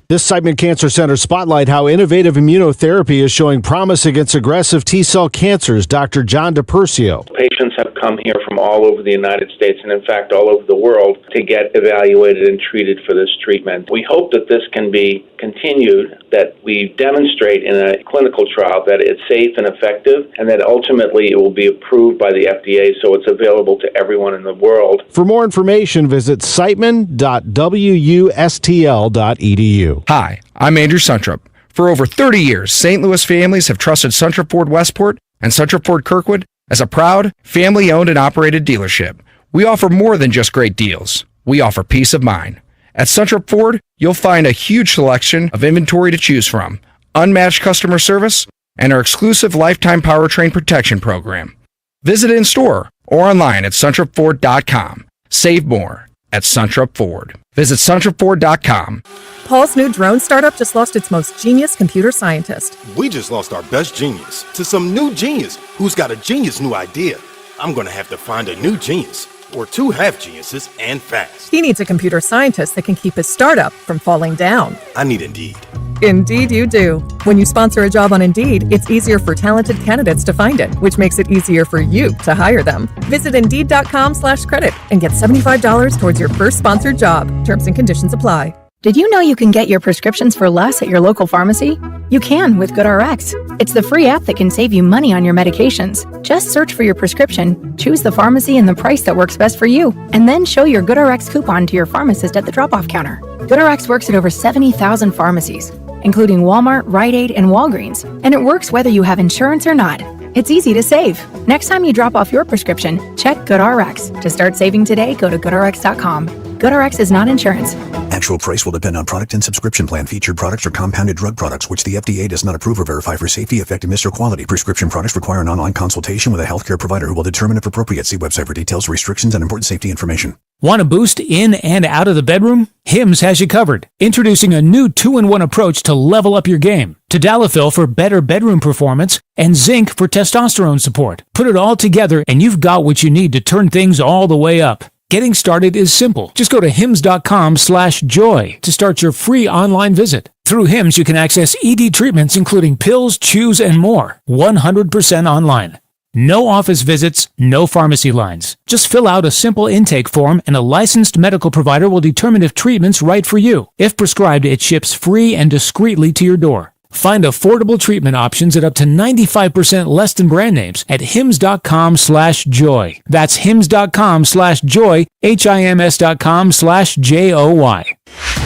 This segment, Cancer Center Spotlight, how innovative immunotherapy is showing promise against aggressive T-cell cancers. Dr. John DePercio. Patients have come here from all over the United States and, in fact, all over the world to get evaluated and treated for this treatment. We hope that this can be continued, that we demonstrate in a clinical trial that it's safe and effective, and that ultimately it will be approved by the FDA so it's available to everyone in the world. For more information, visit siteman.wustl.edu. Hi, I'm Andrew Suntrup. For over 30 years, St. Louis families have trusted Suntrup Ford Westport and Suntrup Ford Kirkwood as a proud, family-owned and operated dealership. We offer more than just great deals. We offer peace of mind. At Suntrup Ford, you'll find a huge selection of inventory to choose from, unmatched customer service, and our exclusive lifetime powertrain protection program. Visit in store or online at suntrupford.com. Save more at Suntrup Ford. Visit suntrupford.com. Paul's new drone startup just lost its most genius computer scientist. We just lost our best genius to some new genius who's got a genius new idea. I'm going to have to find a new genius, or two half geniuses, and fast. He needs a computer scientist that can keep his startup from falling down. I need Indeed. Indeed you do. When you sponsor a job on Indeed, it's easier for talented candidates to find it, which makes it easier for you to hire them. Visit Indeed.com/credit and get $75 towards your first sponsored job. Terms and conditions apply. Did you know you can get your prescriptions for less at your local pharmacy? You can with GoodRx. It's the free app that can save you money on your medications. Just search for your prescription, choose the pharmacy and the price that works best for you, and then show your GoodRx coupon to your pharmacist at the drop-off counter. GoodRx works at over 70,000 pharmacies, including Walmart, Rite Aid, and Walgreens, and it works whether you have insurance or not. It's easy to save. Next time you drop off your prescription, check GoodRx. To start saving today, go to GoodRx.com. GoodRx is not insurance. Actual price will depend on product and subscription plan. Featured products are compounded drug products, which the FDA does not approve or verify for safety, effectiveness, or quality. Prescription products require an online consultation with a healthcare provider who will determine if appropriate. See website for details, restrictions, and important safety information. Want a boost in and out of the bedroom? Hims has you covered. Introducing a new 2-in-1 approach to level up your game. Tadalafil for better bedroom performance and zinc for testosterone support. Put it all together and you've got what you need to turn things all the way up. Getting started is simple. Just go to hims.com/joy to start your free online visit. Through Hims, you can access ED treatments including pills, chews, and more. 100% online. No office visits, no pharmacy lines. Just fill out a simple intake form and a licensed medical provider will determine if treatment's right for you. If prescribed, it ships free and discreetly to your door. Find affordable treatment options at up to 95% less than brand names at hims.com/joy. That's hims.com/joy, HIMS.com/JOY.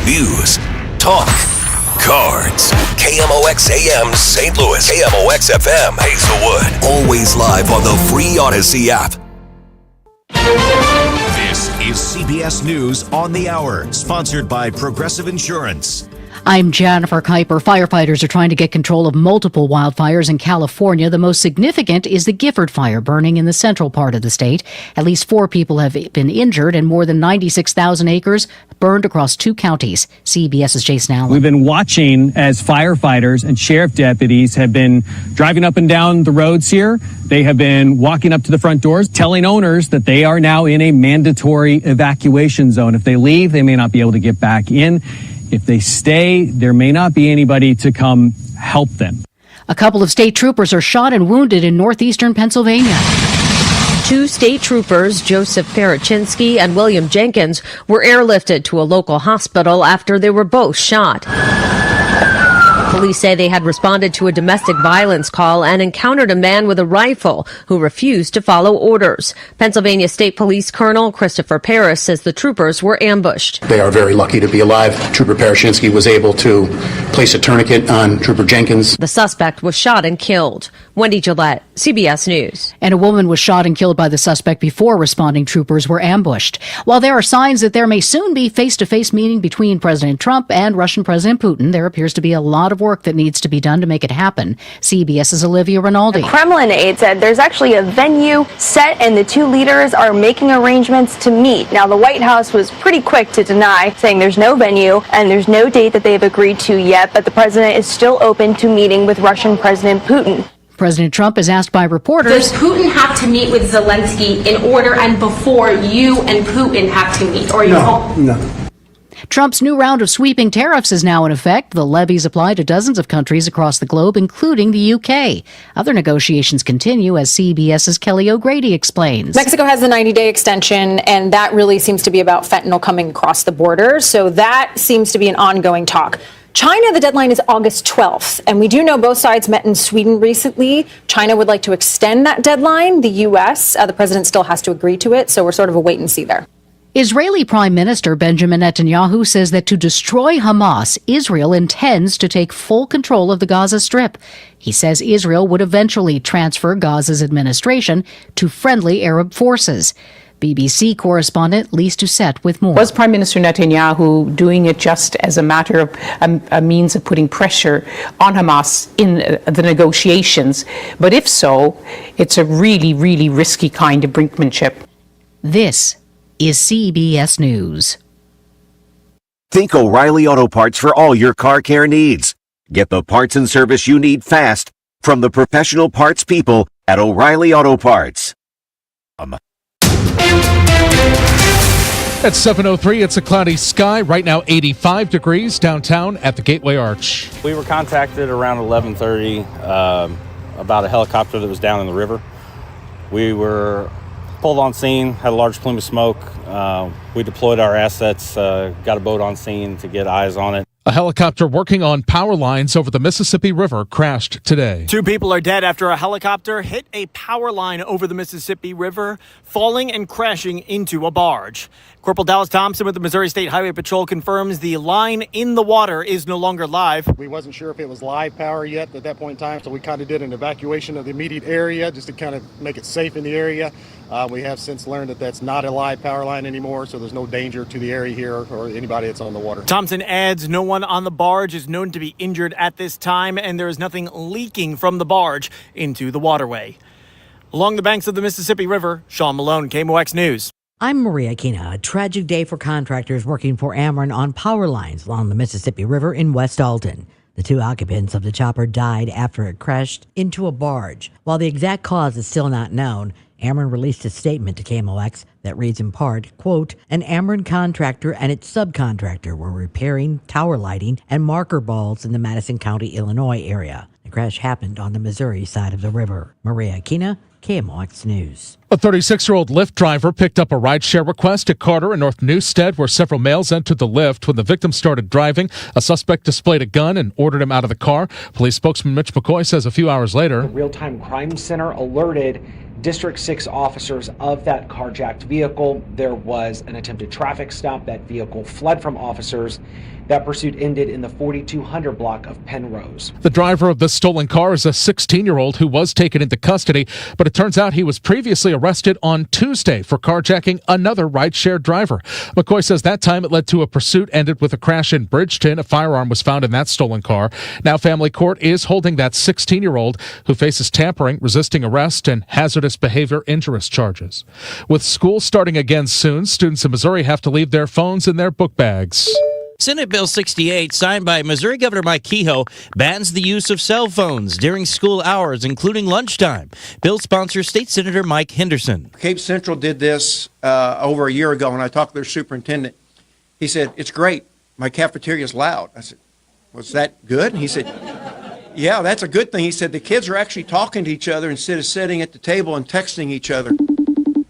News, talk, cards. KMOX AM St. Louis, KMOX FM Hazelwood. Always live on the free Odyssey app. This is CBS News on the Hour, sponsored by Progressive Insurance. I'm Jennifer Kuiper. Firefighters are trying to get control of multiple wildfires in California. The most significant is the Gifford fire burning in the central part of the state. At least 4 people have been injured and more than 96,000 acres burned across 2 counties. CBS's Jason Allen. We've been watching as firefighters and sheriff deputies have been driving up and down the roads here. They have been walking up to the front doors, telling owners that they are now in a mandatory evacuation zone. If they leave, they may not be able to get back in. If they stay, there may not be anybody to come help them. A couple of state troopers are shot and wounded in northeastern Pennsylvania. 2 state troopers, Joseph Parachinsky and William Jenkins, were airlifted to a local hospital after they were both shot. Police say they had responded to a domestic violence call and encountered a man with a rifle who refused to follow orders. Pennsylvania State Police Colonel Christopher Paris says the troopers were ambushed. They are very lucky to be alive. Trooper Parachinsky was able to place a tourniquet on Trooper Jenkins. The suspect was shot and killed. Wendy Gillette, CBS News. And a woman was shot and killed by the suspect before responding troopers were ambushed. While there are signs that there may soon be face-to-face meeting between President Trump and Russian President Putin, there appears to be a lot of work that needs to be done to make it happen. CBS's Olivia Rinaldi. The Kremlin aide said there's actually a venue set and the 2 leaders are making arrangements to meet. Now, the White House was pretty quick to deny, saying there's no venue and there's no date that they've agreed to yet, but the president is still open to meeting with Russian President Putin. President Trump is asked by reporters, does Putin have to meet with Zelensky in order and before you and Putin have to meet? Or No. Trump's new round of sweeping tariffs is now in effect. The levies apply to dozens of countries across the globe, including the UK. Other negotiations continue, as CBS's Kelly O'Grady explains. Mexico has the 90-day extension, and that really seems to be about fentanyl coming across the border. So that seems to be an ongoing talk. China, the deadline is August 12th, and we do know both sides met in Sweden recently. China would like to extend that deadline. The U.S., the president still has to agree to it, so we're sort of a wait and see there. Israeli Prime Minister Benjamin Netanyahu says that to destroy Hamas, Israel intends to take full control of the Gaza Strip. He says Israel would eventually transfer Gaza's administration to friendly Arab forces. BBC correspondent Lise Doucette with more. Was Prime Minister Netanyahu doing it just as a matter of a means of putting pressure on Hamas in the negotiations? But if so, it's a really, really risky kind of brinkmanship. This is CBS News. Think O'Reilly Auto Parts for all your car care needs. Get the parts and service you need fast from the professional parts people at O'Reilly Auto Parts. At 7:03, it's a cloudy sky. Right now, 85 degrees downtown at the Gateway Arch. We were contacted around 11:30 about a helicopter that was down in the river. We were pulled on scene, had a large plume of smoke. We deployed our assets, got a boat on scene to get eyes on it. A helicopter working on power lines over the Mississippi River crashed today. 2 people are dead after a helicopter hit a power line over the Mississippi River, falling and crashing into a barge. Corporal Dallas Thompson with the Missouri State Highway Patrol confirms the line in the water is no longer live. We wasn't sure if it was live power yet at that point in time, so we kind of did an evacuation of the immediate area just to kind of make it safe in the area. We have since learned that that's not a live power line anymore, so there's no danger to the area here or anybody that's on the water. Thompson adds no one on the barge is known to be injured at this time, and there is nothing leaking from the barge into the waterway. Along the banks of the Mississippi River, Sean Malone, KMOX News. I'm Maria Kina. A tragic day for contractors working for Ameren on power lines along the Mississippi River in West Alton. The 2 occupants of the chopper died after it crashed into a barge. While the exact cause is still not known, Ameren released a statement to KMOX that reads in part, quote, an Ameren contractor and its subcontractor were repairing tower lighting and marker balls in the Madison County, Illinois area. The crash happened on the Missouri side of the river. Maria Aquina, KMOX News. A 36-year-old Lyft driver picked up a rideshare request at Carter and North Newstead, where several males entered the Lyft. When the victim started driving, a suspect displayed a gun and ordered him out of the car. Police spokesman Mitch McCoy says a few hours later, the Real-Time Crime Center alerted District 6 officers of that carjacked vehicle. There was an attempted traffic stop. That vehicle fled from officers. That pursuit ended in the 4200 block of Penrose. The driver of the stolen car is a 16-year-old who was taken into custody, but it turns out he was previously arrested on Tuesday for carjacking another ride-share driver. McCoy says that time it led to a pursuit, ended with a crash in Bridgeton. A firearm was found in that stolen car. Now family court is holding that 16-year-old who faces tampering, resisting arrest, and hazardous behavior injurious charges. With school starting again soon, students in Missouri have to leave their phones in their book bags. Senate Bill 68, signed by Missouri Governor Mike Kehoe, bans the use of cell phones during school hours, including lunchtime. Bill sponsor State Senator Mike Henderson. Cape Central did this over a year ago, and I talked to their superintendent. He said, "It's great. My cafeteria is loud." I said, "Was that good?" And he said, "Yeah, that's a good thing." He said, "The kids are actually talking to each other instead of sitting at the table and texting each other."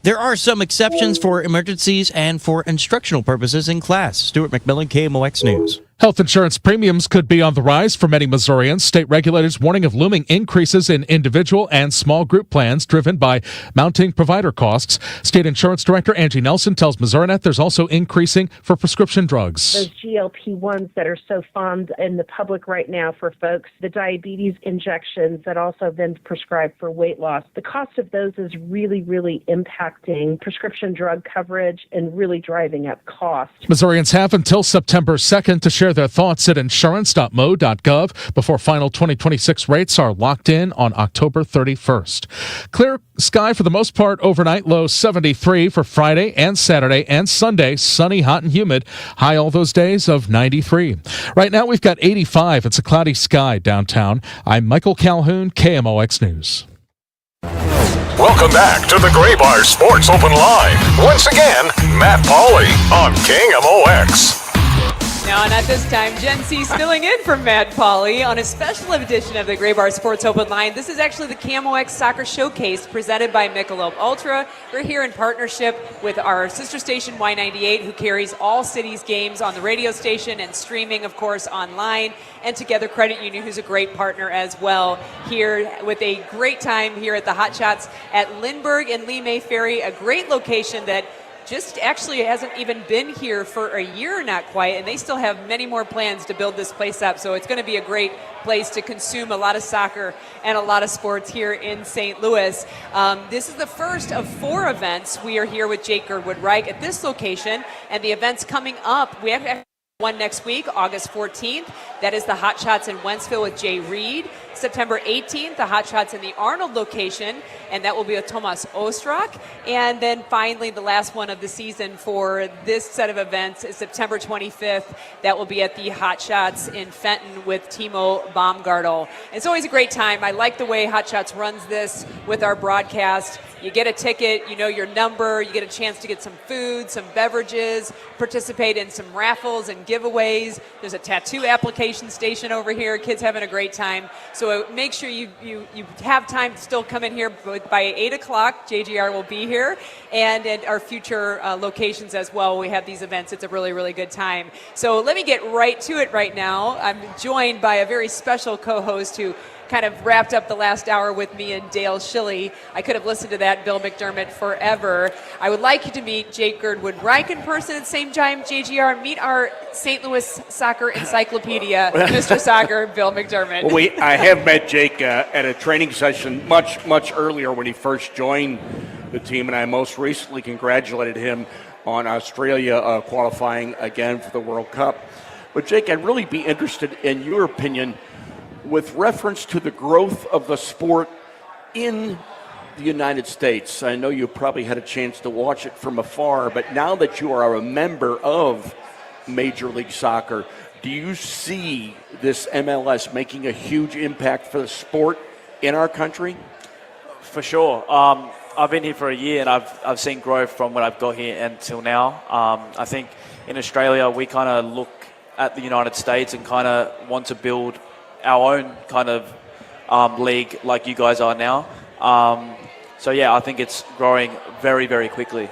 There are some exceptions for emergencies and for instructional purposes in class. Stuart McMillan, KMOX News. Health insurance premiums could be on the rise for many Missourians. State regulators warning of looming increases in individual and small group plans driven by mounting provider costs. State Insurance Director Angie Nelson tells MissouriNet there's also increasing for prescription drugs. Those GLP-1s that are so fond in the public right now for folks, the diabetes injections that also have been prescribed for weight loss, the cost of those is really, really impacting prescription drug coverage and really driving up cost. Missourians have until September 2nd to share their thoughts at insurance.mo.gov before final 2026 rates are locked in on October 31st. Clear sky for the most part overnight, low 73 for Friday and Saturday and Sunday. Sunny, hot, and humid. High all those days of 93. Right now we've got 85. It's a cloudy sky downtown. I'm Michael Calhoun, KMOX News. Welcome back to the Gray Bar Sports Open Line. Once again, Matt Pauley on KMOX. Now, and at this time, Jen C. filling in for Matt Pauley on a special edition of the Gray Bar Sports Open Line. This is actually the KMOX Soccer Showcase presented by Michelob Ultra. We're here in partnership with our sister station Y98, who carries all cities games on the radio station and streaming, of course, online. And Together Credit Union, who's a great partner as well, here with a great time here at the Hotshots at Lindbergh and Lee May Ferry, a great location that just actually hasn't even been here for a year, not quite, and they still have many more plans to build this place up. So it's going to be a great place to consume a lot of soccer and a lot of sports here in St. Louis. This is the first of 4 events. We are here with Jake Girdwood-Reich at this location, and the events coming up, we have one next week, August 14th. That is the Hotshots in Wentzville with Jay Reed. September 18th, the Hotshots in the Arnold location, and that will be with Tomas Ostrak. And then finally, the last one of the season for this set of events is September 25th. That will be at the Hotshots in Fenton with Timo Baumgartel. It's always a great time. I like the way Hotshots runs this with our broadcast. You get a ticket, you know your number, you get a chance to get some food, some beverages, participate in some raffles and giveaways. There's a tattoo application station over here. Kids having a great time. So make sure you have time to still come in here by 8 o'clock. JGR will be here. And at our future locations as well, we have these events. It's a really, really good time. So let me get right to it right now. I'm joined by a very special co-host who kind of wrapped up the last hour with me and Dale Schilly. I could have listened to that, Bill McDermott, forever. I would like you to meet Jake Girdwood-Reich in person at the same time. JGR, meet our St. Louis soccer encyclopedia, Mr. Soccer, Bill McDermott. Well, I have met Jake at a training session much earlier when he first joined the team, and I most recently congratulated him on Australia qualifying again for the World Cup. But Jake, I'd really be interested in your opinion with reference to the growth of the sport in the United States. I know you probably had a chance to watch it from afar, but now that you are a member of Major League Soccer, do you see this MLS making a huge impact for the sport in our country? For sure. I've been here for a year, and I've seen growth from when I've got here until now. I think in Australia we kind of look at the United States and kind of want to build our own kind of league like you guys are now. So yeah, I think it's growing very, very quickly.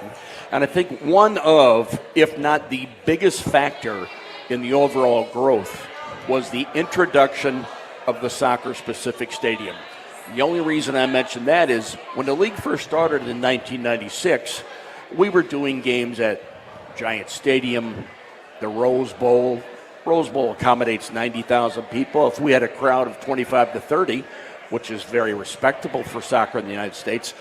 And I think one of, if not the biggest factor in the overall growth was the introduction of the soccer-specific stadium. The only reason I mention that is when the league first started in 1996, we were doing games at Giant Stadium, the Rose Bowl. Rose Bowl accommodates 90,000 people. If we had a crowd of 25 to 30, which is very respectable for soccer in the United States,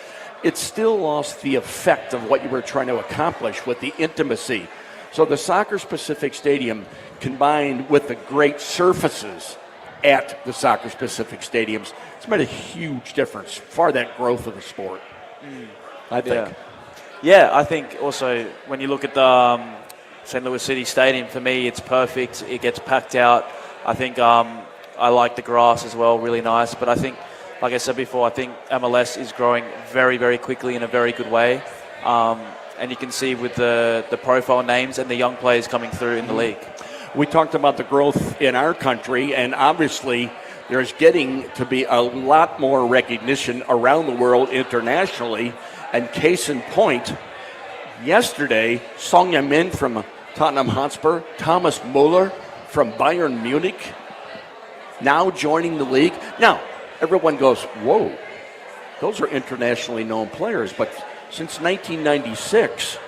it still lost the effect of what you were trying to accomplish with the intimacy. So the soccer-specific stadium, combined with the great surfaces at the soccer-specific stadiums, it's made a huge difference for that growth of the sport, I think. Yeah, I think also when you look at the St. Louis City Stadium, for me, it's perfect. It gets packed out. I think I like the grass as well, really nice. But I think, like I said before, I think MLS is growing very, very quickly in a very good way. And you can see with the profile names and the young players coming through in the league. We talked about the growth in our country, and obviously there's getting to be a lot more recognition around the world internationally. And case in point, yesterday, Son Heung-min from Tottenham Hotspur, Thomas Muller from Bayern Munich, now joining the league. Now, everyone goes, whoa, those are internationally known players. But since 1996,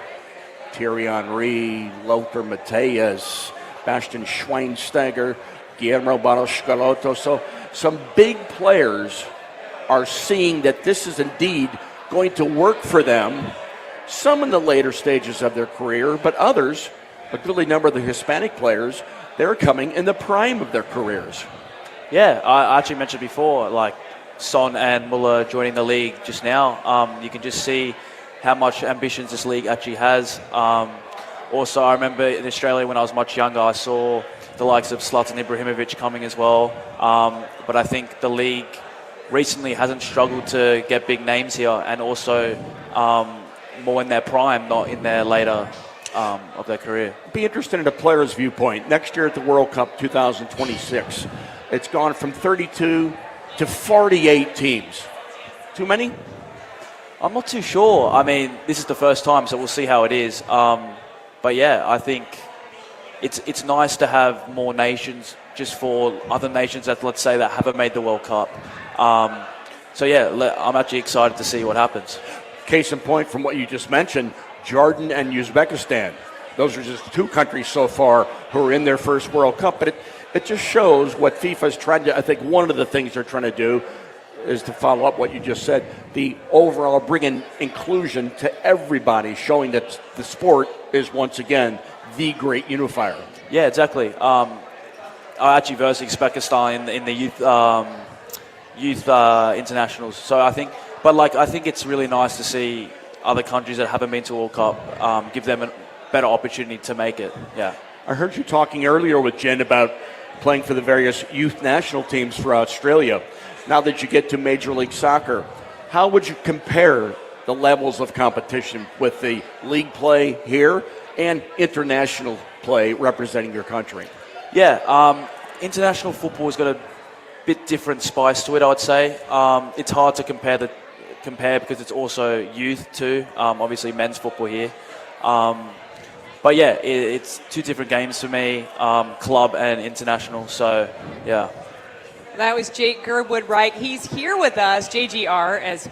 Thierry Henry, Lothar Matthäus, Bastian Schweinsteiger, Guillermo Barros Schelotto. So some big players are seeing that this is indeed going to work for them, some in the later stages of their career, but others, a goodly number of the Hispanic players, they're coming in the prime of their careers. Yeah, I actually mentioned before, like Son and Muller joining the league just now. You can just see how much ambitions this league actually has. Also, I remember in Australia when I was much younger, I saw the likes of Zlatan Ibrahimovic coming as well. But I think the league recently hasn't struggled to get big names here, and also more in their prime, not in their later of their career. Be interested in a player's viewpoint. Next year at the World Cup 2026, it's gone from 32 to 48 teams. Too many? I'm not too sure. I mean, this is the first time, so we'll see how it is. But yeah, I think it's nice to have more nations, just for other nations that, let's say, that haven't made the World Cup. So yeah, I'm actually excited to see what happens. Case in point, from what you just mentioned, Jordan and Uzbekistan. Those are just two countries so far who are in their first World Cup. But it just shows what FIFA is trying to, I think one of the things they're trying to do is to follow up what you just said, the overall bringing inclusion to everybody, showing that the sport is once again the great unifier. Yeah, exactly. I actually versed Uzbekistan in the youth internationals. So I think it's really nice to see other countries that haven't been to World Cup give them a better opportunity to make it. Yeah. I heard you talking earlier with Jen about playing for the various youth national teams for Australia. Now that you get to Major League Soccer, how would you compare the levels of competition with the league play here and international play representing your country? Yeah, international football has got a bit different spice to it, I would say. It's hard to compare because it's also youth too. Obviously, men's football here. But yeah, it's two different games for me, club and international. So yeah. That was Jake Girdwood-Wright. He's here with us, JGR, as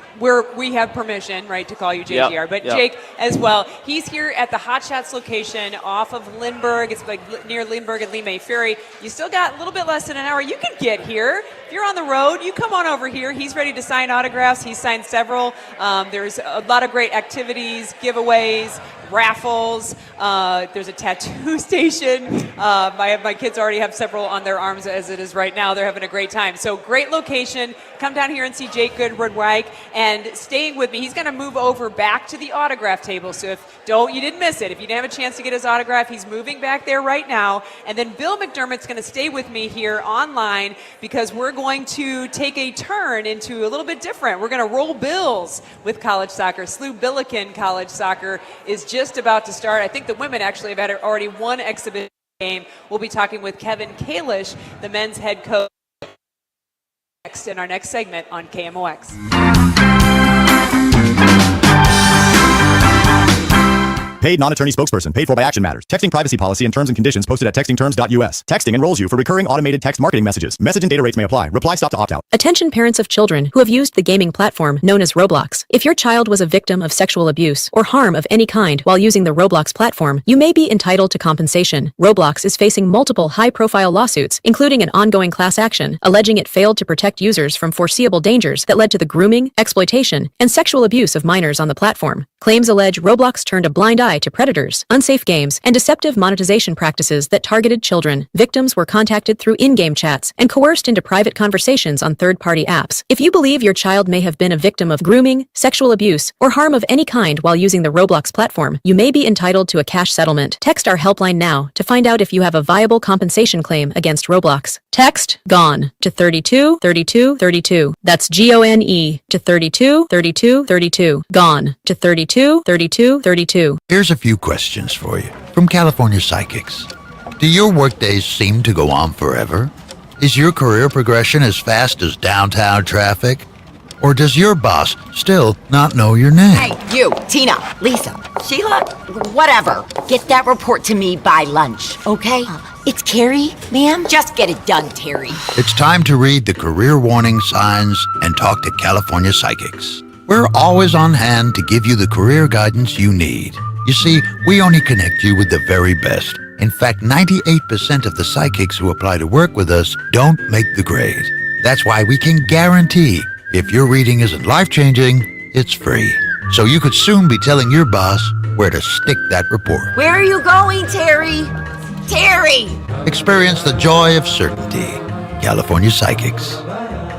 we have permission, right, to call you JGR. Yep, but yep. Jake as well. He's here at the Hotshots location off of Lindbergh. It's like near Lindbergh and Lee May Ferry. You still got a little bit less than an hour. You can get here. If you're on the road, you come on over here. He's ready to sign autographs. He's signed several. There's a lot of great activities, giveaways, raffles. There's a tattoo station. My kids already have several on their arms as it is right now. They're having a great time. So great location. Come down here and see Jake Girdwood-Wright. And staying with me, he's going to move over back to the autograph table. So you didn't miss it. If you didn't have a chance to get his autograph, he's moving back there right now. And then Bill McDermott's going to stay with me here online because we're going to take a turn into a little bit different. We're going to roll bills with college soccer. SLU Billiken College Soccer is just about to start. I think the women actually have had already one exhibition game. We'll be talking with Kevin Kalish, the men's head coach, next in our next segment on KMOX. Paid non-attorney spokesperson. Paid for by Action Matters. Texting privacy policy and terms and conditions posted at textingterms.us. Texting enrolls you for recurring automated text marketing messages. Message and data rates may apply. Reply stop to opt out. Attention parents of children who have used the gaming platform known as Roblox. If your child was a victim of sexual abuse or harm of any kind while using the Roblox platform, you may be entitled to compensation. Roblox is facing multiple high-profile lawsuits, including an ongoing class action, alleging it failed to protect users from foreseeable dangers that led to the grooming, exploitation, and sexual abuse of minors on the platform. Claims allege Roblox turned a blind eye to predators, unsafe games, and deceptive monetization practices that targeted children. Victims were contacted through in-game chats and coerced into private conversations on third-party apps. If you believe your child may have been a victim of grooming, sexual abuse, or harm of any kind while using the Roblox platform, you may be entitled to a cash settlement. Text our helpline now to find out if you have a viable compensation claim against Roblox. Text GONE to 32 32 32. That's GONE to 32 32 32. GONE to 32 32 32. Here's a few questions for you from California Psychics. Do your workdays seem to go on forever? Is your career progression as fast as downtown traffic? Or does your boss still not know your name? Hey, you, Tina, Lisa, Sheila, whatever. Get that report to me by lunch, okay? It's Carrie, ma'am. Just get it done, Terry. It's time to read the career warning signs and talk to California Psychics. We're always on hand to give you the career guidance you need. You see, we only connect you with the very best. In fact, 98% of the psychics who apply to work with us don't make the grade. That's why we can guarantee if your reading isn't life-changing, it's free. So you could soon be telling your boss where to stick that report. Where are you going, Terry? Terry! Experience the joy of certainty. California Psychics.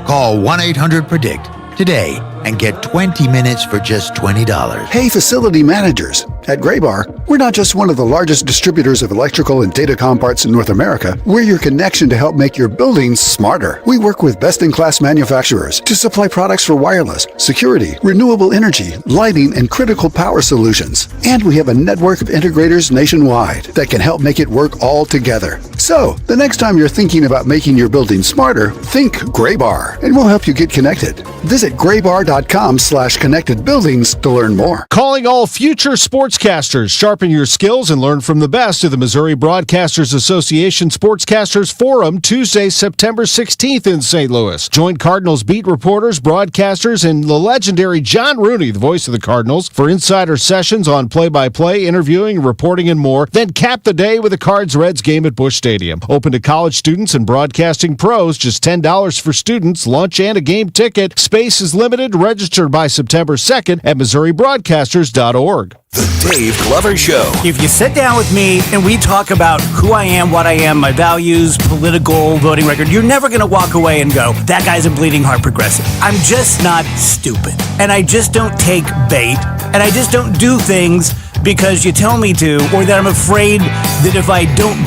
Call 1-800-PREDICT today and get 20 minutes for just $20. Hey, facility managers. At Graybar, we're not just one of the largest distributors of electrical and datacom parts in North America. We're your connection to help make your buildings smarter. We work with best-in-class manufacturers to supply products for wireless, security, renewable energy, lighting, and critical power solutions. And we have a network of integrators nationwide that can help make it work all together. So, the next time you're thinking about making your building smarter, think Graybar, and we'll help you get connected. Visit graybar.com/connectedbuildings to learn more. Calling all future sportscasters. Sharpen your skills and learn from the best of the Missouri Broadcasters Association Sportscasters Forum Tuesday, September 16th in St. Louis. Join Cardinals beat reporters, broadcasters, and the legendary John Rooney, the voice of the Cardinals, for insider sessions on play-by-play, interviewing, reporting, and more. Then cap the day with a Cards-Reds game at Busch Stadium. Open to college students and broadcasting pros. Just $10 for students, lunch, and a game ticket. Space is limited. Register by September 2nd at MissouriBroadcasters.org. The Dave Glover Show. If you sit down with me and we talk about who I am, what I am, my values, political, voting record, you're never going to walk away and go, that guy's a bleeding heart progressive. I'm just not stupid. And I just don't take bait. And I just don't do things because you tell me to, or that I'm afraid that if I don't,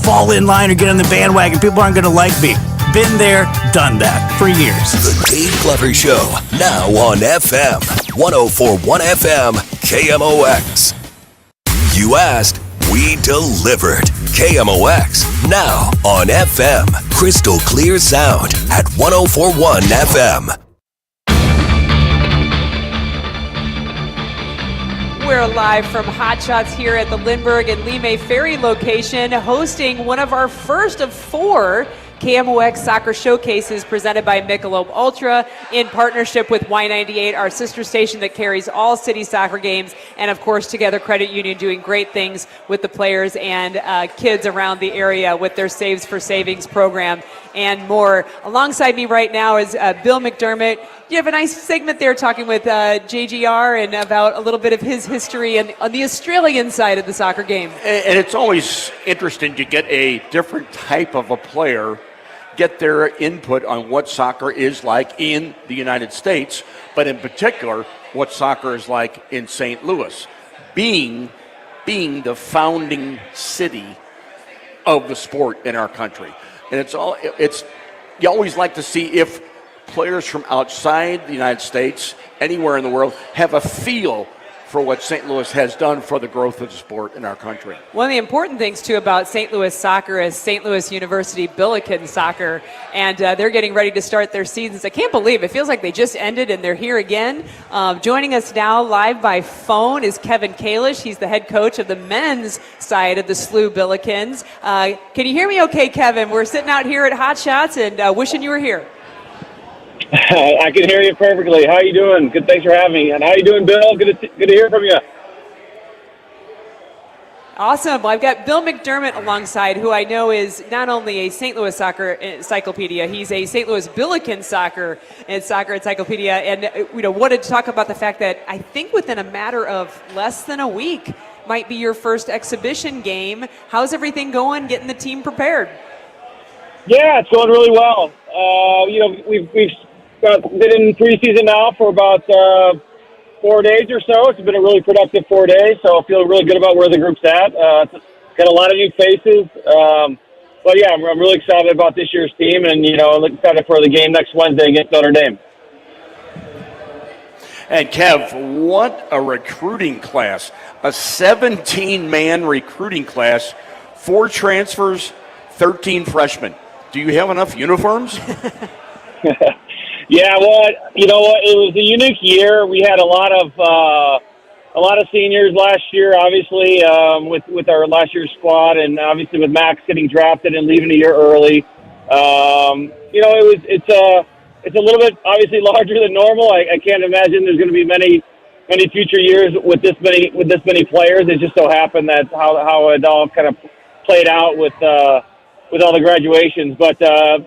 fall in line or get on the bandwagon, people aren't going to like me. Been there, done that for years. The Dave Glover Show, now on FM 104.1 FM, KMOX. You asked, we delivered. KMOX, now on FM. Crystal clear sound at 104.1 FM. We're live from Hotshots here at the Lindbergh and Lee Ferry location, hosting one of our first of 4 KMOX soccer showcases presented by Michelob Ultra in partnership with Y98, our sister station that carries all city soccer games, and of course Together Credit Union doing great things with the players and kids around the area with their Saves for Savings program and more. Alongside me right now is Bill McDermott. You have a nice segment there talking with JGR and about a little bit of his history and on the Australian side of the soccer game. And it's always interesting to get a different type of a player, get their input on what soccer is like in the United States, but in particular, what soccer is like in St. Louis, being the founding city of the sport in our country. And you always like to see if players from outside the United States, anywhere in the world, have a feel for what St. Louis has done for the growth of the sport in our country. One of the important things, too, about St. Louis soccer is St. Louis University Billiken soccer, and they're getting ready to start their seasons. I can't believe it feels like they just ended and they're here again. Joining us now live by phone is Kevin Kalish. He's the head coach of the men's side of the SLU Billikens. Can you hear me okay, Kevin? We're sitting out here at Hotshots and wishing you were here. I can hear you perfectly. How you doing? Good. Thanks for having me. And how you doing, Bill? Good to hear from you. Awesome. Well, I've got Bill McDermott alongside, who I know is not only a St. Louis soccer encyclopedia, he's a St. Louis Billiken soccer encyclopedia. And wanted to talk about the fact that I think within a matter of less than a week might be your first exhibition game. How's everything going? Getting the team prepared? Yeah, it's going really well. We've been in preseason now for about 4 days or so. It's been a really productive 4 days, so I feel really good about where the group's at. It's got a lot of new faces. But yeah, I'm really excited about this year's team, and excited for the game next Wednesday against Notre Dame. And Kev, what a recruiting class. A 17-man recruiting class, 4 transfers, 13 freshmen. Do you have enough uniforms? Yeah, well, you know what? It was a unique year. We had a lot of seniors last year, obviously, with our last year's squad, and obviously with Max getting drafted and leaving a year early. It's a little bit obviously larger than normal. I can't imagine there's going to be many future years with this many players. It just so happened that how it all kind of played out with all the graduations. But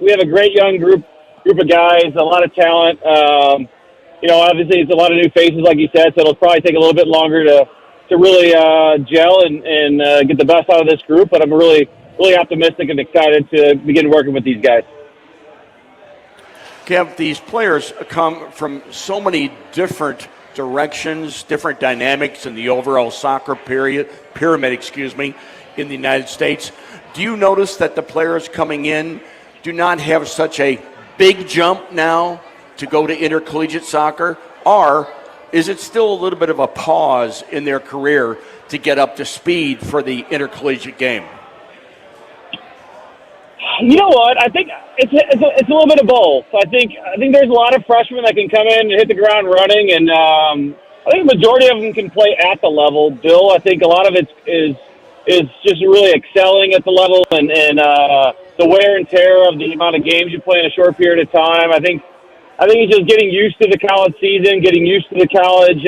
we have a great young group of guys, a lot of talent. Obviously it's a lot of new faces, like you said, so it'll probably take a little bit longer to really gel and get the best out of this group. But I'm really, really optimistic and excited to begin working with these guys. Kev, these players come from so many different directions, different dynamics in the overall soccer pyramid, in the United States. Do you notice that the players coming in do not have such a big jump now to go to intercollegiate soccer, or is it still a little bit of a pause in their career to get up to speed for the intercollegiate game? You know what? I think it's a little bit of both. I think there's a lot of freshmen that can come in and hit the ground running, and I think the majority of them can play at the level. Bill, I think a lot of it is just really excelling at the level and the wear and tear of the amount of games you play in a short period of time. I think it's just getting used to the college season, getting used to the college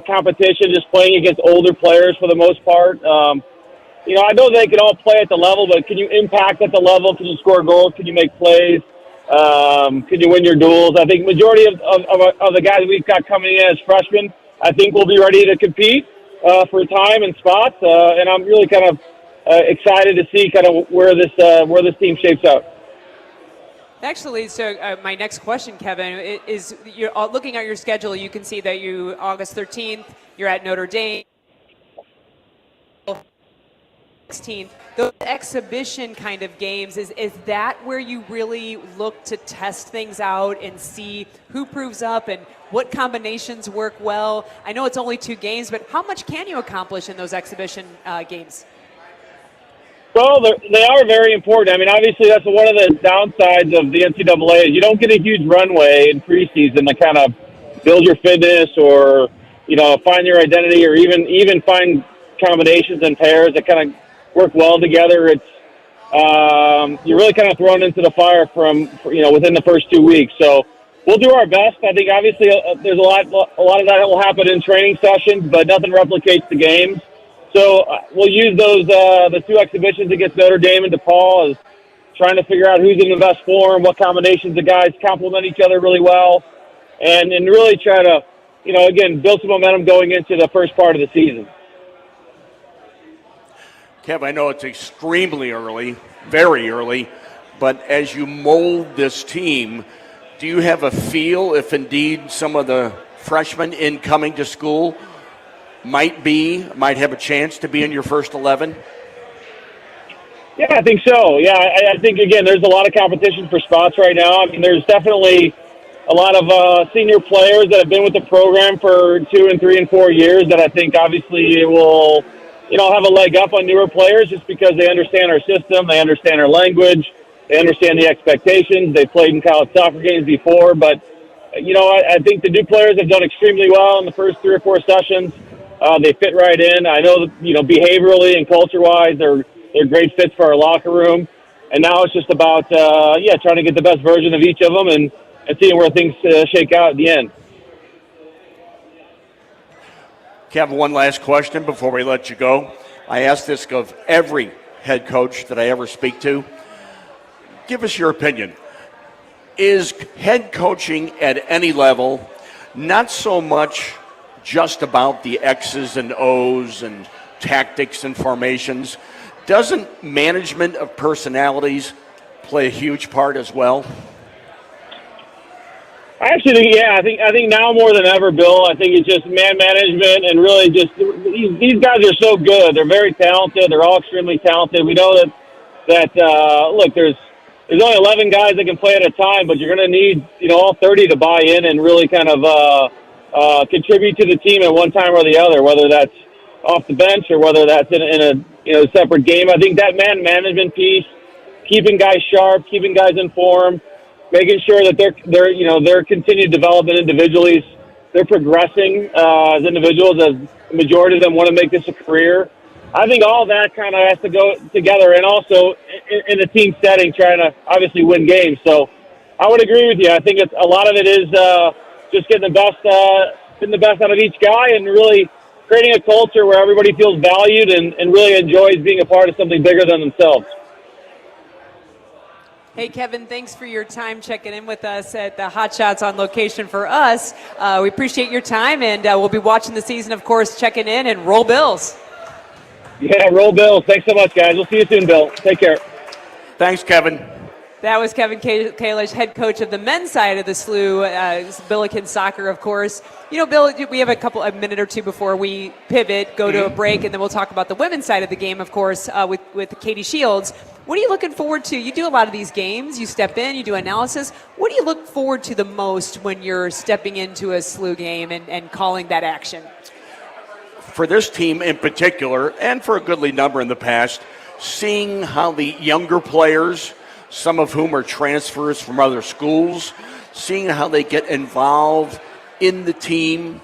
competition, just playing against older players for the most part. I know they can all play at the level, but can you impact at the level? Can you score goals? Can you make plays? Can you win your duels? I think majority of the guys we've got coming in as freshmen, I think will be ready to compete for time and spots, and I'm really kind of excited to see kind of where this team shapes out. Actually, so my next question, Kevin, is you're looking at your schedule. You can see that August 13th, you're at Notre Dame. 16th, those exhibition kind of games, is that where you really look to test things out and see who proves up and what combinations work well? I know it's only 2 games, but how much can you accomplish in those exhibition games? Well, they are very important. I mean, obviously that's one of the downsides of the NCAA is you don't get a huge runway in preseason to kind of build your fitness or, find your identity or even find combinations and pairs that kind of work well together. It's you're really kind of thrown into the fire from within the first 2 weeks. So we'll do our best. I think obviously there's a lot of that will happen in training sessions, but nothing replicates the games. So we'll use those the 2 exhibitions against Notre Dame and DePaul as trying to figure out who's in the best form, what combinations of guys complement each other really well, and really try to again build some momentum going into the first part of the season. Kev, I know it's extremely early, very early, but as you mold this team, do you have a feel if indeed some of the freshmen incoming to school might have a chance to be in your first 11? Yeah, I think so. Yeah, I think, again, there's a lot of competition for spots right now. I mean, there's definitely a lot of senior players that have been with the program for 2 and 3 and 4 years that I think obviously will, have a leg up on newer players just because they understand our system, they understand our language, they understand the expectations. They played in college soccer games before, but I think the new players have done extremely well in the first 3 or 4 sessions. They fit right in. I know that, behaviorally and culture-wise, they're great fits for our locker room. And now it's just about, trying to get the best version of each of them and seeing where things shake out at the end. Kevin, one last question before we let you go. I ask this of every head coach that I ever speak to. Give us your opinion. Is head coaching at any level not so much just about the X's and O's and tactics and formations? Doesn't management of personalities play a huge part as well? I actually think, I think now more than ever, Bill, I think it's just man management and really just these guys are so good. They're very talented. They're all extremely talented. We know that look, there's only 11 guys that can play at a time, but you're going to need, all 30 to buy in and really kind of contribute to the team at one time or the other, whether that's off the bench or whether that's in a separate game. I think that man management piece, keeping guys sharp, keeping guys informed, making sure that their continued development individually, they're progressing as individuals, as the majority of them want to make this a career. I think all that kind of has to go together, and also in a team setting, trying to obviously win games. So I would agree with you. I think a lot of it is just getting the best out of each guy and really creating a culture where everybody feels valued and really enjoys being a part of something bigger than themselves. Hey, Kevin, thanks for your time checking in with us at the Hotshots on location for us. We appreciate your time, and we'll be watching the season, of course, checking in, and roll Bills. Yeah, roll Bills. Thanks so much, guys. We'll see you soon, Bill. Take care. Thanks, Kevin. That was Kevin Kalish, head coach of the men's side of the SLU, Billiken Soccer, of course. Bill, we have a minute or two before we pivot, go to a break, and then we'll talk about the women's side of the game, of course, with Katie Shields. What are you looking forward to? You do a lot of these games. You step in, you do analysis. What do you look forward to the most when you're stepping into a SLU game and calling that action? For this team in particular, and for a goodly number in the past, seeing how the younger players, some of whom are transfers from other schools, seeing how they get involved in the team,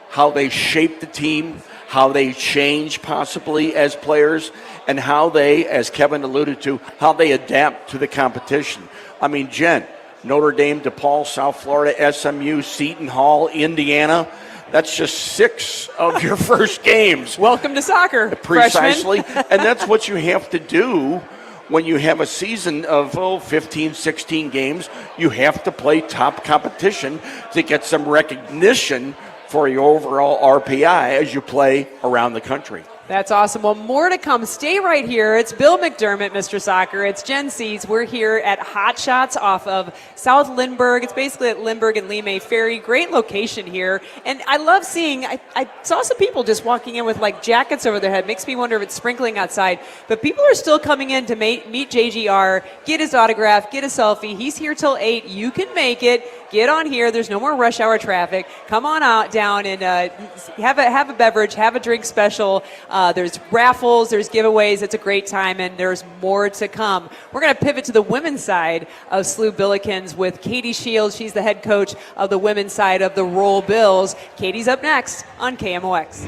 how they shape the team, how they change possibly as players, and how they, as Kevin alluded to, how they adapt to the competition. I mean, Jen, Notre Dame, DePaul, South Florida, SMU, Seton Hall, Indiana. That's just 6 of your first games. Welcome to soccer, precisely. And that's what you have to do when you have a season of 15, 16 games. You have to play top competition to get some recognition for your overall RPI as you play around the country. That's awesome. Well, more to come. Stay right here. It's Bill McDermott, Mr. Soccer. It's Jen Siess. We're here at Hotshots off of South Lindbergh. It's basically at Lindbergh and Lee May Ferry. Great location here. And I love seeing, I saw some people just walking in with like jackets over their head. Makes me wonder if it's sprinkling outside. But people are still coming in to meet JGR, get his autograph, get a selfie. He's here till 8. You can make it. Get on here. There's no more rush hour traffic. Come on out down and have a beverage, have a drink special. There's raffles, there's giveaways. It's a great time, and there's more to come. We're going to pivot to the women's side of SLU Billikens with Katie Shields. She's the head coach of the women's side of the Roll Bills. Katie's up next on KMOX.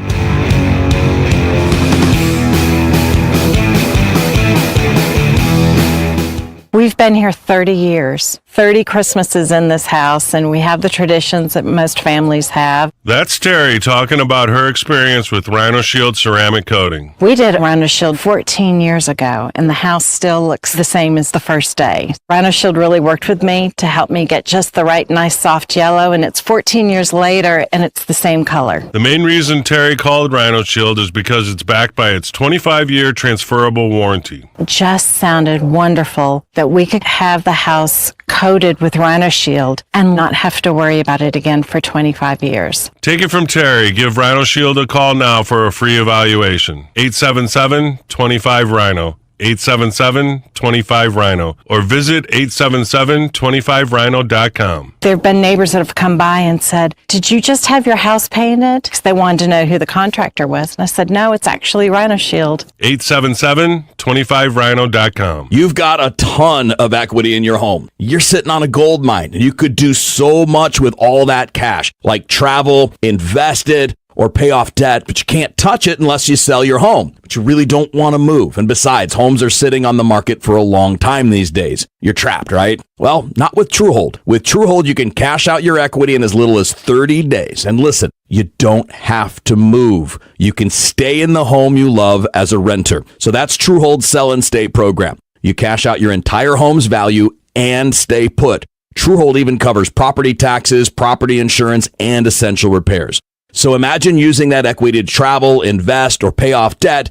We've been here 30 years, 30 Christmases in this house, and we have the traditions that most families have. That's Terry talking about her experience with Rhino Shield ceramic coating. We did Rhino Shield 14 years ago, and the house still looks the same as the first day. Rhino Shield really worked with me to help me get just the right nice soft yellow, and it's 14 years later, and it's the same color. The main reason Terry called Rhino Shield is because it's backed by its 25-year transferable warranty. It just sounded wonderful that we could have the house coated with Rhino Shield and not have to worry about it again for 25 years. Take it from Terry. Give Rhino Shield a call now for a free evaluation. 877-25-RHINO. 877-25-RHINO or visit 877-25rhino.com. There have been neighbors that have come by and said, "Did you just have your house painted?" Because they wanted to know who the contractor was. And I said, "No, it's actually Rhino Shield." 877-25rhino.com. You've got a ton of equity in your home. You're sitting on a gold mine, and you could do so much with all that cash, like travel, invest it, or pay off debt, but you can't touch it unless you sell your home. But you really don't want to move. And besides, homes are sitting on the market for a long time these days. You're trapped, right? Well, not with TrueHold. With TrueHold, you can cash out your equity in as little as 30 days. And listen, you don't have to move. You can stay in the home you love as a renter. So that's TrueHold's Sell and Stay program. You cash out your entire home's value and stay put. TrueHold even covers property taxes, property insurance, and essential repairs. So imagine using that equity to travel, invest, or pay off debt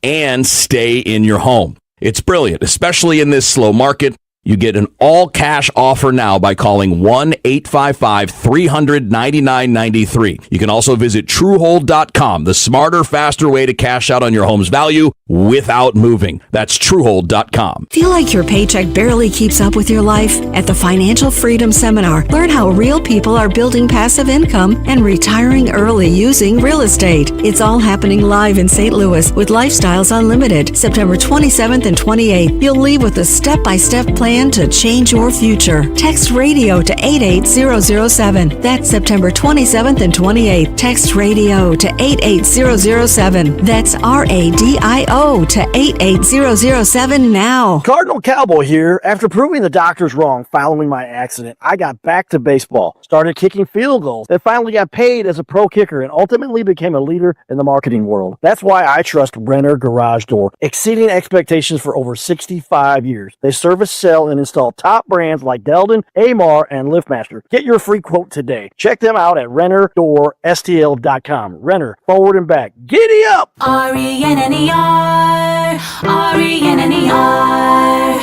and stay in your home. It's brilliant, especially in this slow market. You get an all-cash offer now by calling 1-855-300-9993. You can also visit TrueHold.com, the smarter, faster way to cash out on your home's value without moving. That's TrueHold.com. Feel like your paycheck barely keeps up with your life? At the Financial Freedom Seminar, learn how real people are building passive income and retiring early using real estate. It's all happening live in St. Louis with Lifestyles Unlimited, September 27th and 28th. You'll leave with a step-by-step plan to change your future. Text radio to 88007. That's September 27th and 28th. Text radio to 88007. That's RADIO to 88007 now. Cardinal Cowboy here. After proving the doctors wrong following my accident, I got back to baseball, started kicking field goals, and finally got paid as a pro kicker and ultimately became a leader in the marketing world. That's why I trust Renner Garage Door, exceeding expectations for over 65 years. They service, sell, and install top brands like Delden, Amar, and LiftMaster. Get your free quote today. Check them out at RennerDoorSTL.com. Renner, forward and back. Giddy up! RENNER, RENNER.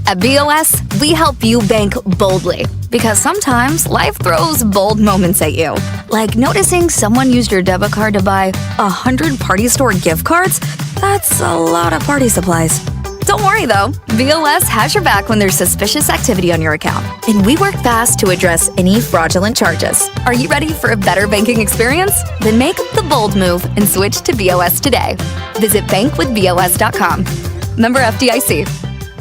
At BOS, we help you bank boldly. Because sometimes life throws bold moments at you. Like noticing someone used your debit card to buy 100 party store gift cards? That's a lot of party supplies. Don't worry though, BOS has your back when there's suspicious activity on your account, and we work fast to address any fraudulent charges. Are you ready for a better banking experience? Then make the bold move and switch to BOS today. Visit bankwithbos.com. Member FDIC.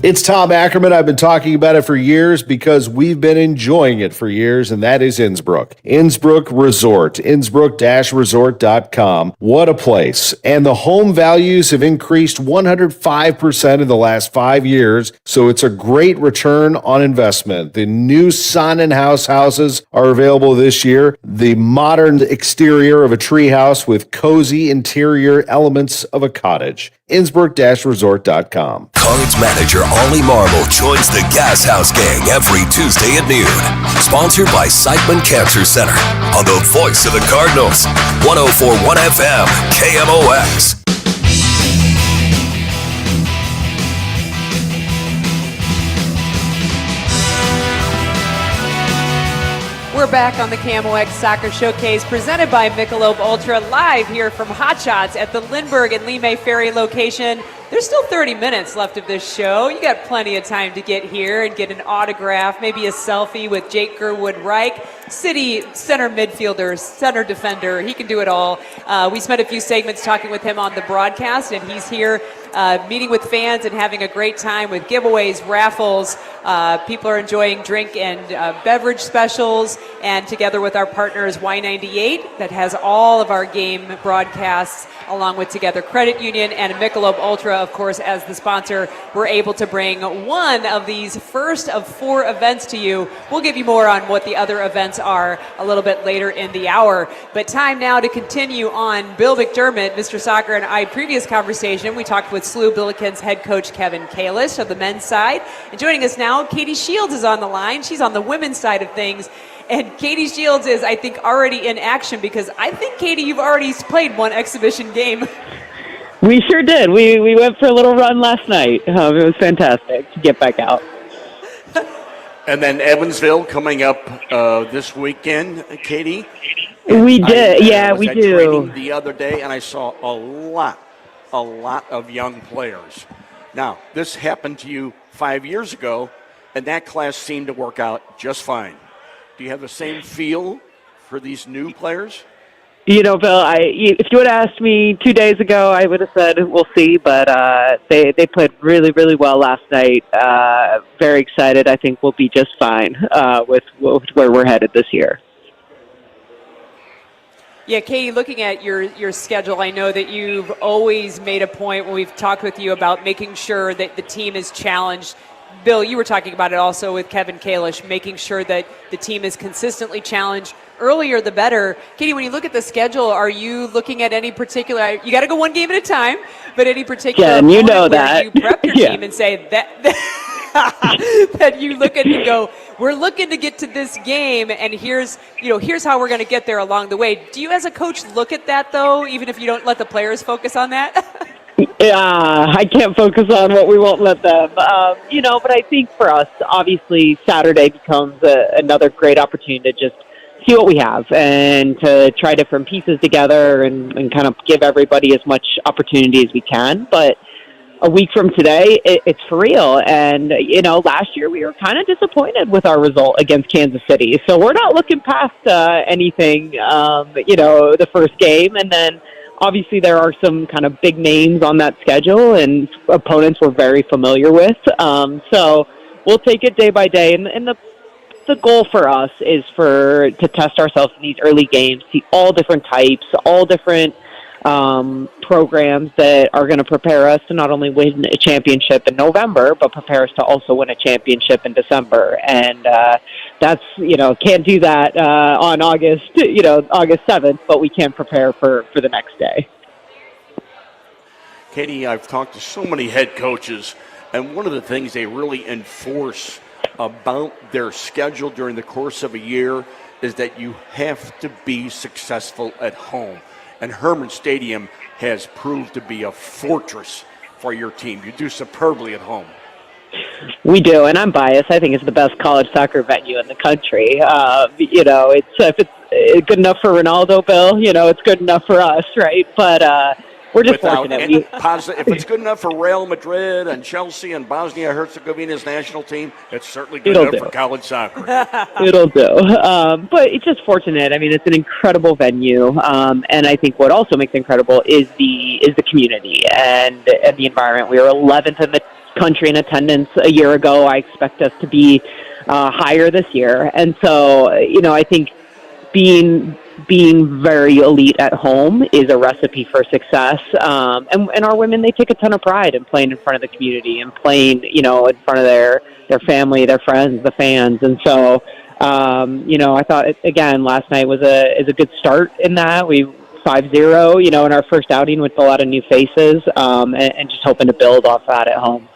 It's Tom Ackerman. I've been talking about it for years because we've been enjoying it for years, and that is Innsbrook. Innsbrook Resort, Innsbrook-resort.com. What a place. And the home values have increased 105% in the last 5 years, so it's a great return on investment. The new Sonnenhaus houses are available this year. The modern exterior of a treehouse with cozy interior elements of a cottage. Innsbrook-resort.com. Cards manager Ollie Marble joins the Gas House Gang every Tuesday at noon. Sponsored by Siteman Cancer Center on the voice of the Cardinals. 104.1 FM, KMOX. We're back on the KMOX Soccer Showcase presented by Michelob Ultra, live here from Hotshots at the Lindbergh and Lemay Ferry location. There's still 30 minutes left of this show. You got plenty of time to get here and get an autograph, maybe a selfie with Jake Gerwood-Reich, City center midfielder, center defender. He can do it all. We spent a few segments talking with him on the broadcast, and he's here meeting with fans and having a great time with giveaways, raffles. People are enjoying drink and beverage specials, and together with our partners Y98 that has all of our game broadcasts, along with Together Credit Union and Michelob Ultra, of course, as the sponsor, we're able to bring one of these first of 4 events to you. We'll give you more on what the other events are a little bit later in the hour. But time now to continue on Bill McDermott, Mr. Soccer, and I, previous conversation, we talked with SLU Billikens head coach Kevin Kalish of the men's side. And joining us now, Katie Shields is on the line. She's on the women's side of things. And Katie Shields is, I think, already in action because I think, Katie, you've already played one exhibition game. We sure did. We went for a little run last night. It was fantastic to get back out. And then Evansville coming up this weekend, Katie. We did, yeah, we do. Training the other day, and I saw a lot of young players Now, this happened to you 5 years ago, and that class seemed to work out just fine. Do you have the same feel for these new players? You know, Bill, if you would have asked me 2 days ago, I would have said we'll see. But they played really, really well last night. Very excited. I think we'll be just fine with where we're headed this year. Yeah, Katie, looking at your schedule, I know that you've always made a point when we've talked with you about making sure that the team is challenged. Bill, you were talking about it also with Kevin Kalish, making sure that the team is consistently challenged. Earlier, the better. Katie, when you look at the schedule, are you looking at any particular, you got to go one game at a time, but any particular Jen, you know that. You prep your team and say that that you look at and go, we're looking to get to this game, and here's how we're going to get there along the way. Do you as a coach look at that, though, even if you don't let the players focus on that? I can't focus on what we won't let them. But I think for us, obviously, Saturday becomes another great opportunity to just see what we have and to try different pieces together and kind of give everybody as much opportunity as we can. But a week from today, it's for real. And, last year we were kind of disappointed with our result against Kansas City. So we're not looking past anything, the first game. And then obviously there are some kind of big names on that schedule and opponents we're very familiar with. So we'll take it day by day. And the goal for us is to test ourselves in these early games, see all different types, all different programs that are going to prepare us to not only win a championship in November, but prepare us to also win a championship in December. And that's, can't do that on August 7th, but we can prepare for the next day. Katie, I've talked to so many head coaches, and one of the things they really enforce about their schedule during the course of a year is that you have to be successful at home. And Herman Stadium has proved to be a fortress for your team. You do superbly at home. We do, and I'm biased. I think it's the best college soccer venue in the country. If it's good enough for Ronaldo, Bill, it's good enough for us, right? But we're just fortunate. If it's good enough for Real Madrid and Chelsea and Bosnia-Herzegovina's national team, it's certainly good enough for college soccer. It'll do. But it's just fortunate. I mean, it's an incredible venue. And I think what also makes it incredible is the community and the environment. We were 11th in the country in attendance a year ago. I expect us to be higher this year. And so, I think being very elite at home is a recipe for success. And our women, they take a ton of pride in playing in front of the community and playing, in front of their family, their friends, the fans. And so, I thought, again, last night is a good start in that. We 5-0, in our first outing with a lot of new faces, and just hoping to build off that at home.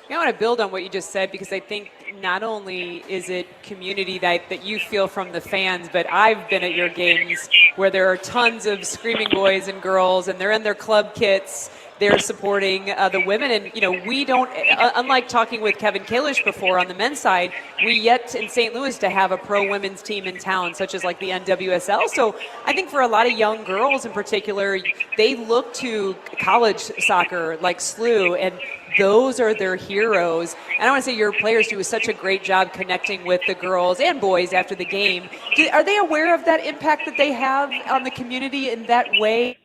I want to build on what you just said, because I think not only is it community that you feel from the fans, but I've been at your games where there are tons of screaming boys and girls, and they're in their club kits. They're supporting the women. And, we don't, unlike talking with Kevin Kalish before on the men's side, we yet in St. Louis to have a pro women's team in town, such as like the NWSL. So I think for a lot of young girls in particular, they look to college soccer like SLU, and those are their heroes. And I want to say your players do such a great job connecting with the girls and boys after the game. Are they aware of that impact that they have on the community in that way?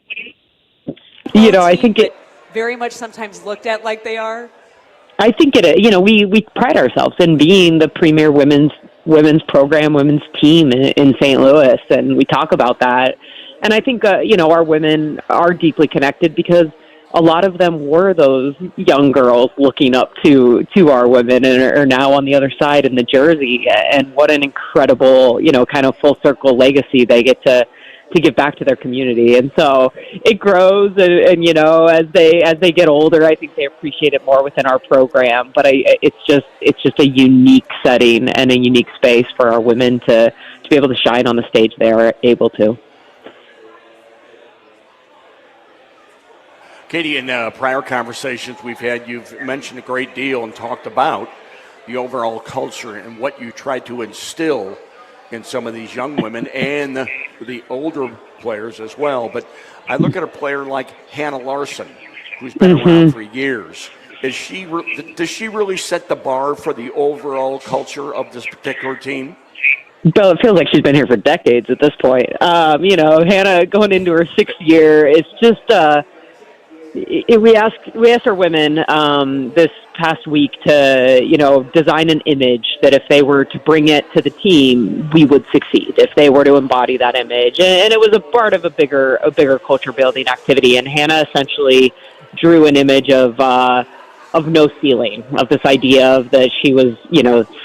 I think it very much sometimes looked at like they are. I think we pride ourselves in being the premier women's program, women's team in St. Louis, and we talk about that. And I think our women are deeply connected because a lot of them were those young girls looking up to our women and are now on the other side in the jersey. And what an incredible, kind of full circle legacy they get to give back to their community. And so it grows and as they get older, I think they appreciate it more within our program. But it's just a unique setting and a unique space for our women to be able to shine on the stage they are able to. Katie, in prior conversations we've had, you've mentioned a great deal and talked about the overall culture and what you try to instill in some of these young women and the older players as well. But I look at a player like Hannah Larson, who's been around for years. Does she really set the bar for the overall culture of this particular team? Bill, it feels like she's been here for decades at this point. Hannah going into her 6th year. It's just we asked our women this past week to design an image that if they were to bring it to the team, we would succeed. If they were to embody that image, and it was a part of a bigger culture building activity. And Hannah essentially drew an image of no ceiling, of this idea of that she was,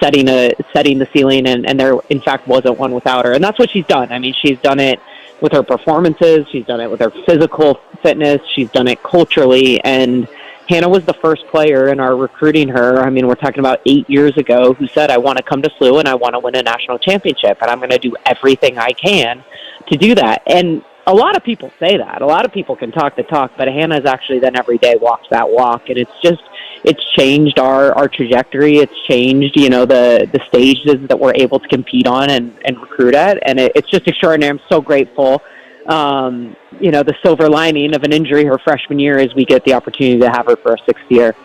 setting the ceiling, and there in fact wasn't one without her. And that's what she's done. I mean, she's done it with her performances, she's done it with her physical fitness, she's done it culturally, and Hannah was the first player in our recruiting her. I mean, we're talking about 8 years ago, who said, I want to come to SLU and I want to win a national championship, and I'm going to do everything I can to do that. And a lot of people say that. A lot of people can talk the talk, but Hannah's actually then every day walks that walk, and it's changed our trajectory. It's changed, the stages that we're able to compete on and recruit at, and it's just extraordinary. I'm so grateful. The silver lining of an injury her freshman year is we get the opportunity to have her for a 6th year.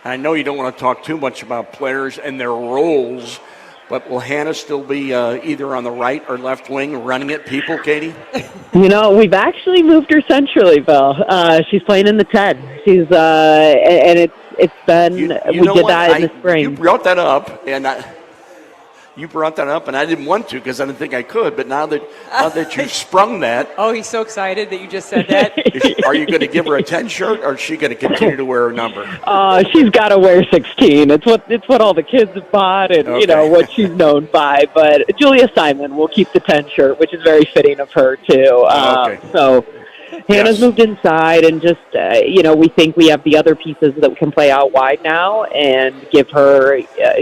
I know you don't want to talk too much about players and their roles, but will Hannah still be either on the right or left wing running at people, Katie? We've actually moved her centrally, Bill. She's playing in the 10. She's and it's been we did that in the spring. You brought that up, and I didn't want to because I didn't think I could. But now that you sprung that, oh, he's so excited that you just said that. Are you going to give her a 10 shirt, or is she going to continue to wear a number? She's got to wear 16. It's what all the kids have bought, and what she's known by. But Julia Simon will keep the 10 shirt, which is very fitting of her too. So Hannah's moved inside, and just we think we have the other pieces that can play out wide now and give her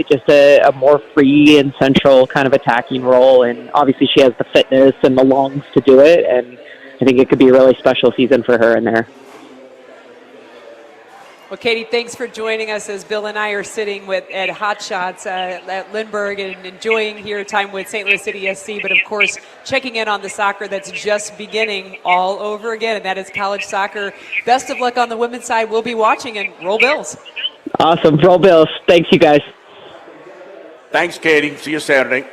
just a more free and central kind of attacking role. And obviously she has the fitness and the lungs to do it, and I think it could be a really special season for her in there. Well, Katie, thanks for joining us as Bill and I are sitting at Hotshots at Lindbergh and enjoying here time with St. Louis City SC, but of course checking in on the soccer that's just beginning all over again, and that is college soccer. Best of luck on the women's side. We'll be watching, and roll Bills. Awesome. Roll Bills. Thanks, you guys. Thanks, Katie. See you Saturday.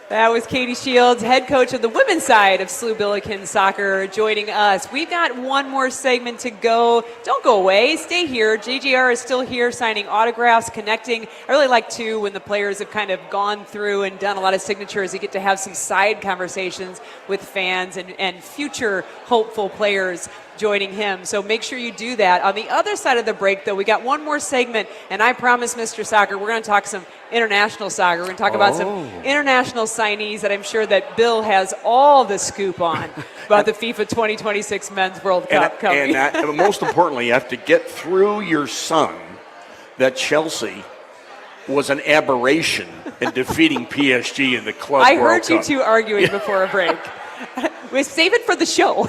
That was Katie Shields, head coach of the women's side of SLU Billiken Soccer, joining us. We've got one more segment to go. Don't go away. Stay here. JGR is still here signing autographs, connecting. I really like, too, when the players have kind of gone through and done a lot of signatures, you get to have some side conversations with fans and future hopeful players joining him. So make sure you do that. On the other side of the break, though, we got one more segment, and I promise, Mr. Soccer, we're going to talk some international soccer. We're going to talk about some international signees that I'm sure that Bill has all the scoop on about the FIFA 2026 Men's World Cup coming. And most importantly, you have to get through your son that Chelsea was an aberration in defeating PSG in the Club I World heard Cup. you two arguing before a break. We save it for the show.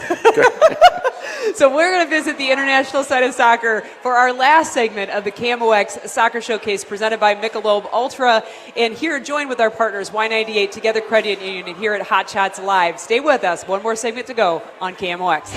So we're going to visit the international side of soccer for our last segment of the KMOX Soccer Showcase presented by Michelob Ultra. And here, joined with our partners, Y98, Together Credit Union, and here at Hotshots Live. Stay with us. One more segment to go on KMOX.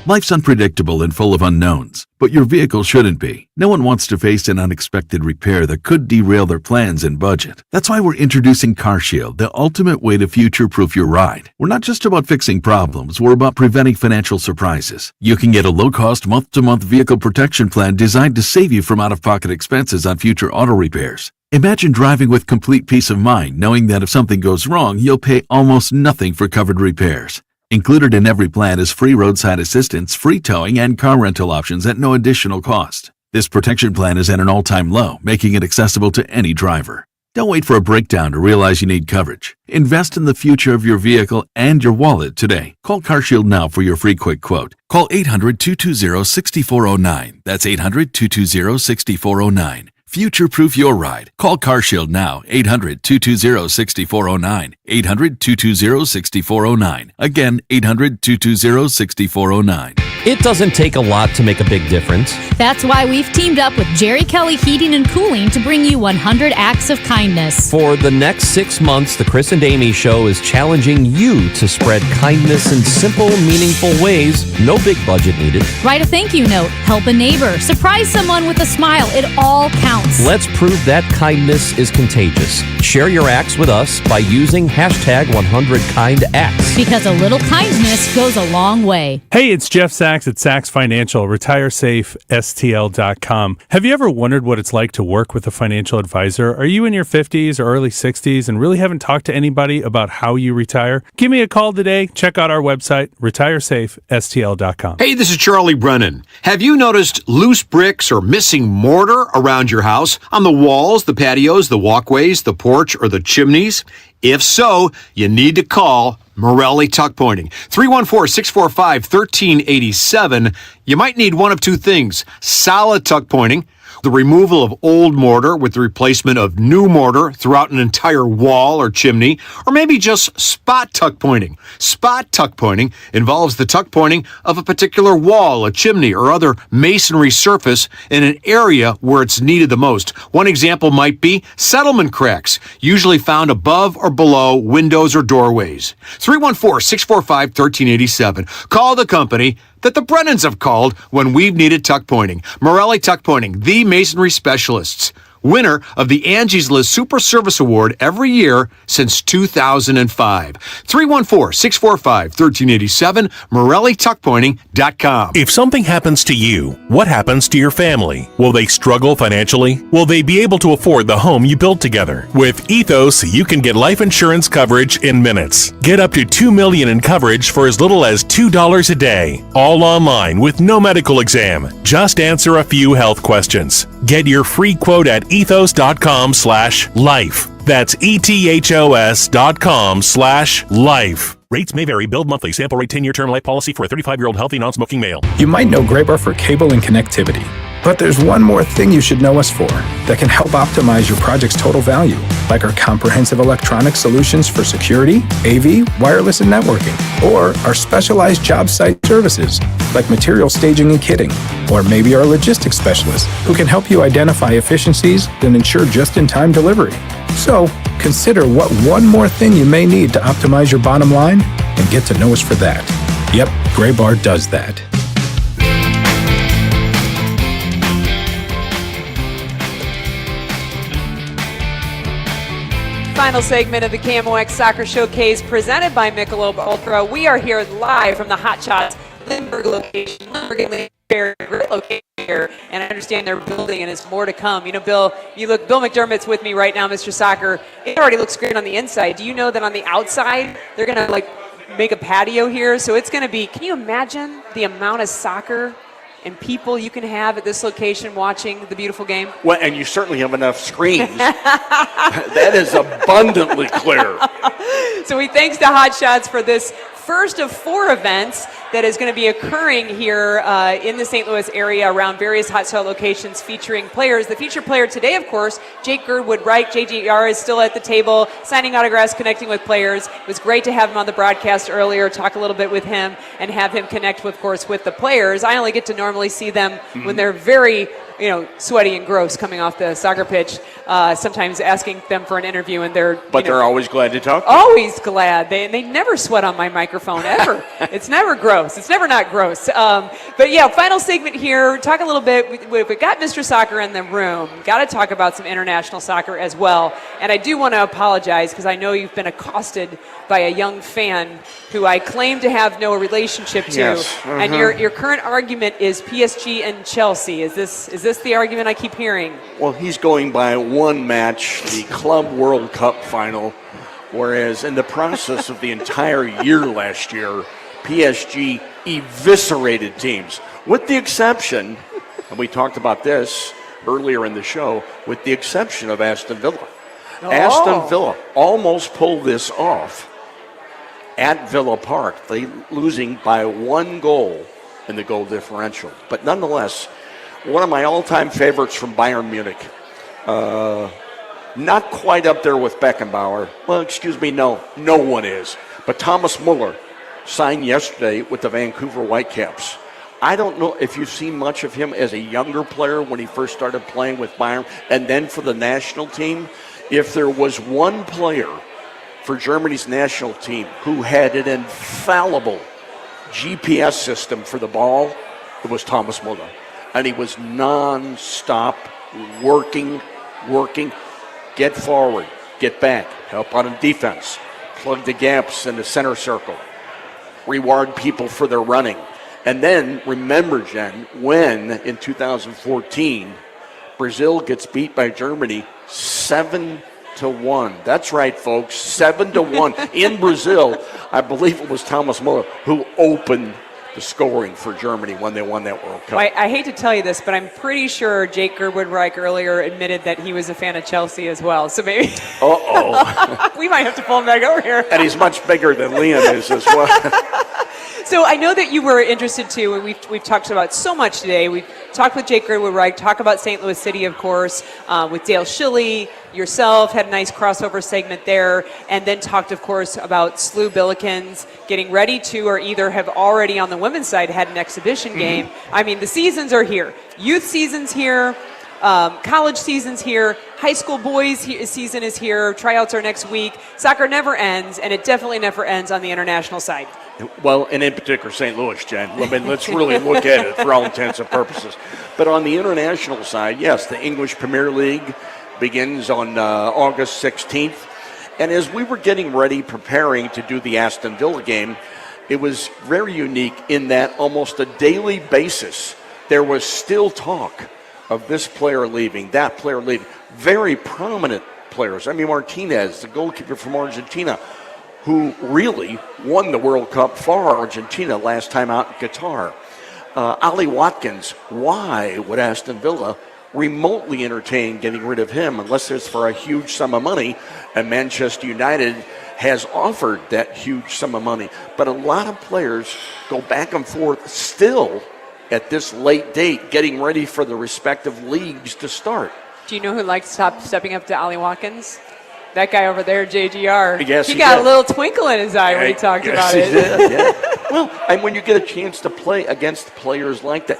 Life's unpredictable and full of unknowns, but your vehicle shouldn't be. No one wants to face an unexpected repair that could derail their plans and budget. That's why we're introducing CarShield, the ultimate way to future-proof your ride. We're not just about fixing problems, we're about preventing financial surprises. You can get a low-cost month-to-month vehicle protection plan designed to save you from out-of-pocket expenses on future auto repairs. Imagine driving with complete peace of mind, knowing that if something goes wrong, you'll pay almost nothing for covered repairs. Included in every plan is free roadside assistance, free towing, and car rental options at no additional cost. This protection plan is at an all-time low, making it accessible to any driver. Don't wait for a breakdown to realize you need coverage. Invest in the future of your vehicle and your wallet today. Call CarShield now for your free quick quote. Call 800-220-6409. That's 800-220-6409. Future-proof your ride. Call CarShield now, 800-220-6409. 800-220-6409. Again, 800-220-6409. It doesn't take a lot to make a big difference. That's why we've teamed up with Jerry Kelly Heating and Cooling to bring you 100 acts of kindness. For the next 6 months, the Chris and Amy Show is challenging you to spread kindness in simple, meaningful ways. No big budget needed. Write a thank you note, help a neighbor, surprise someone with a smile. It all counts. Let's prove that kindness is contagious. Share your acts with us by using hashtag 100KindActs. Because a little kindness goes a long way. Hey, it's Jeff Sachs at Sachs Financial, retiresafestl.com. Have you ever wondered what it's like to work with a financial advisor? Are you in your 50s or early 60s and really haven't talked to anybody about how you retire? Give me a call today. Check out our website, retiresafestl.com. Hey, this is Charlie Brennan. Have you noticed loose bricks or missing mortar around your house? On the walls, the patios, the walkways, the porch, or the chimneys? If so, you need to call Morelli Tuck Pointing. 314-645-1387. You might need one of two things: solid tuck pointing, the removal of old mortar with the replacement of new mortar throughout an entire wall or chimney, or maybe just spot tuck pointing. Spot tuck pointing involves the tuck pointing of a particular wall, a chimney, or other masonry surface in an area where it's needed the most. One example might be settlement cracks, usually found above or below windows or doorways. 314-645-1387. Call the company that the Brennans have called when we've needed tuck pointing. Morelli Tuck Pointing, the masonry specialists. Winner of the Angie's List Super Service Award every year since 2005. 314-645-1387, MorelliTuckPointing.com. If something happens to you, what happens to your family? Will they struggle financially? Will they be able to afford the home you built together? With Ethos, you can get life insurance coverage in minutes. Get up to $2 million in coverage for as little as $2 a day. All online with no medical exam. Just answer a few health questions. Get your free quote at ethos.com/life. That's ethos.com/life. Rates may vary. Billed monthly. Sample rate 10-year term life policy for a 35-year-old healthy non-smoking male. You might know Graybar for cable and connectivity, but there's one more thing you should know us for that can help optimize your project's total value, like our comprehensive electronic solutions for security, AV, wireless, and networking, or our specialized job site services, like material staging and kitting, or maybe our logistics specialists, who can help you identify efficiencies and ensure just-in-time delivery. So, consider what one more thing you may need to optimize your bottom line and get to know us for that. Yep, Graybar does that. Final segment of the KMOX Soccer Showcase presented by Michelob Ultra. We are here live from the Hotshots Lindbergh location. Lindbergh and Lindbergh, great location here, and I understand they're building and it's more to come. You know, Bill McDermott's with me right now, Mr. Soccer. It already looks great on the inside. Do you know that on the outside they're going to make a patio here? So it's going to be, can you imagine the amount of soccer and people you can have at this location watching the beautiful game? Well, and you certainly have enough screens. That is abundantly clear. So we thanks to Hotshots for this first of 4 events that is going to be occurring here in the St. Louis area around various Hotshot locations featuring players. The featured player today, of course, Jake Girdwood-Wright. JGR is still at the table, signing autographs, connecting with players. It was great to have him on the broadcast earlier, talk a little bit with him, and have him connect, of course, with the players. I only get to normally see them when they're very sweaty and gross coming off the soccer pitch, sometimes asking them for an interview, and they're always glad to talk. Always glad. They never sweat on my microphone, ever. It's never gross. It's never not gross. But yeah, final segment here. Talk a little bit. We got Mr. Soccer in the room. Got to talk about some international soccer as well. And I do want to apologize because I know you've been accosted by a young fan who I claim to have no relationship to. Yes. And your current argument is PSG and Chelsea. Is this the argument I keep hearing? Well, he's going by one match, the Club World Cup final, whereas in the process of the entire year last year, PSG eviscerated teams, with the exception, and we talked about this earlier in the show, with the exception of Aston Villa. Oh. Aston Villa almost pulled this off at Villa Park, they losing by 1 goal in the goal differential. But nonetheless, one of my all-time favorites from Bayern Munich. Not quite up there with Beckenbauer. Well, excuse me, no one is. But Thomas Muller signed yesterday with the Vancouver Whitecaps. I don't know if you've seen much of him as a younger player when he first started playing with Bayern and then for the national team. If there was one player for Germany's national team who had an infallible GPS system for the ball, it was Thomas Müller. And he was non-stop working, get forward, get back, help out in defense, plug the gaps in the center circle, reward people for their running. And then remember, Jen, when in 2014, Brazil gets beat by Germany 7-1. That's right, folks, 7-1 in Brazil. I believe it was Thomas Müller who opened the scoring for Germany when they won that World Cup. Well, I hate to tell you this, but I'm pretty sure Jake Gerwood-Reich earlier admitted that he was a fan of Chelsea as well. So maybe we might have to pull him back over here. And he's much bigger than Liam is as well. So I know that you were interested too, and we've talked about so much today. We've talked with Jake Gerwood-Reich, talk about St. Louis City, of course, with Dale Schilly, yourself, had a nice crossover segment there, and then talked, of course, about SLU Billikens getting ready to, or either have already on the women's side had an exhibition game. I mean, the seasons are here. Youth season's here. College season's here. High school boys season is here. Tryouts are next week. Soccer never ends, and it definitely never ends on the international side. Well, and in particular, St. Louis, Jen. I mean, let's really look at it for all intents and purposes. But on the international side, yes, the English Premier League begins on August 16th. And as we were getting ready, preparing to do the Aston Villa game, it was very unique in that almost a daily basis, there was still talk of this player leaving, that player leaving. Very prominent players. I mean, Martinez, the goalkeeper from Argentina, who really won the World Cup for Argentina last time out in Qatar. Ollie Watkins, why would Aston Villa remotely entertain getting rid of him unless it's for a huge sum of money? And Manchester United has offered that huge sum of money. But a lot of players go back and forth still at this late date, getting ready for the respective leagues to start. Do you know who likes stepping up to Ollie Watkins? That guy over there, JGR. Yes, he got did. a little twinkle in his eye when he talked about it. Did, yeah. Well, and when you get a chance to play against players like that,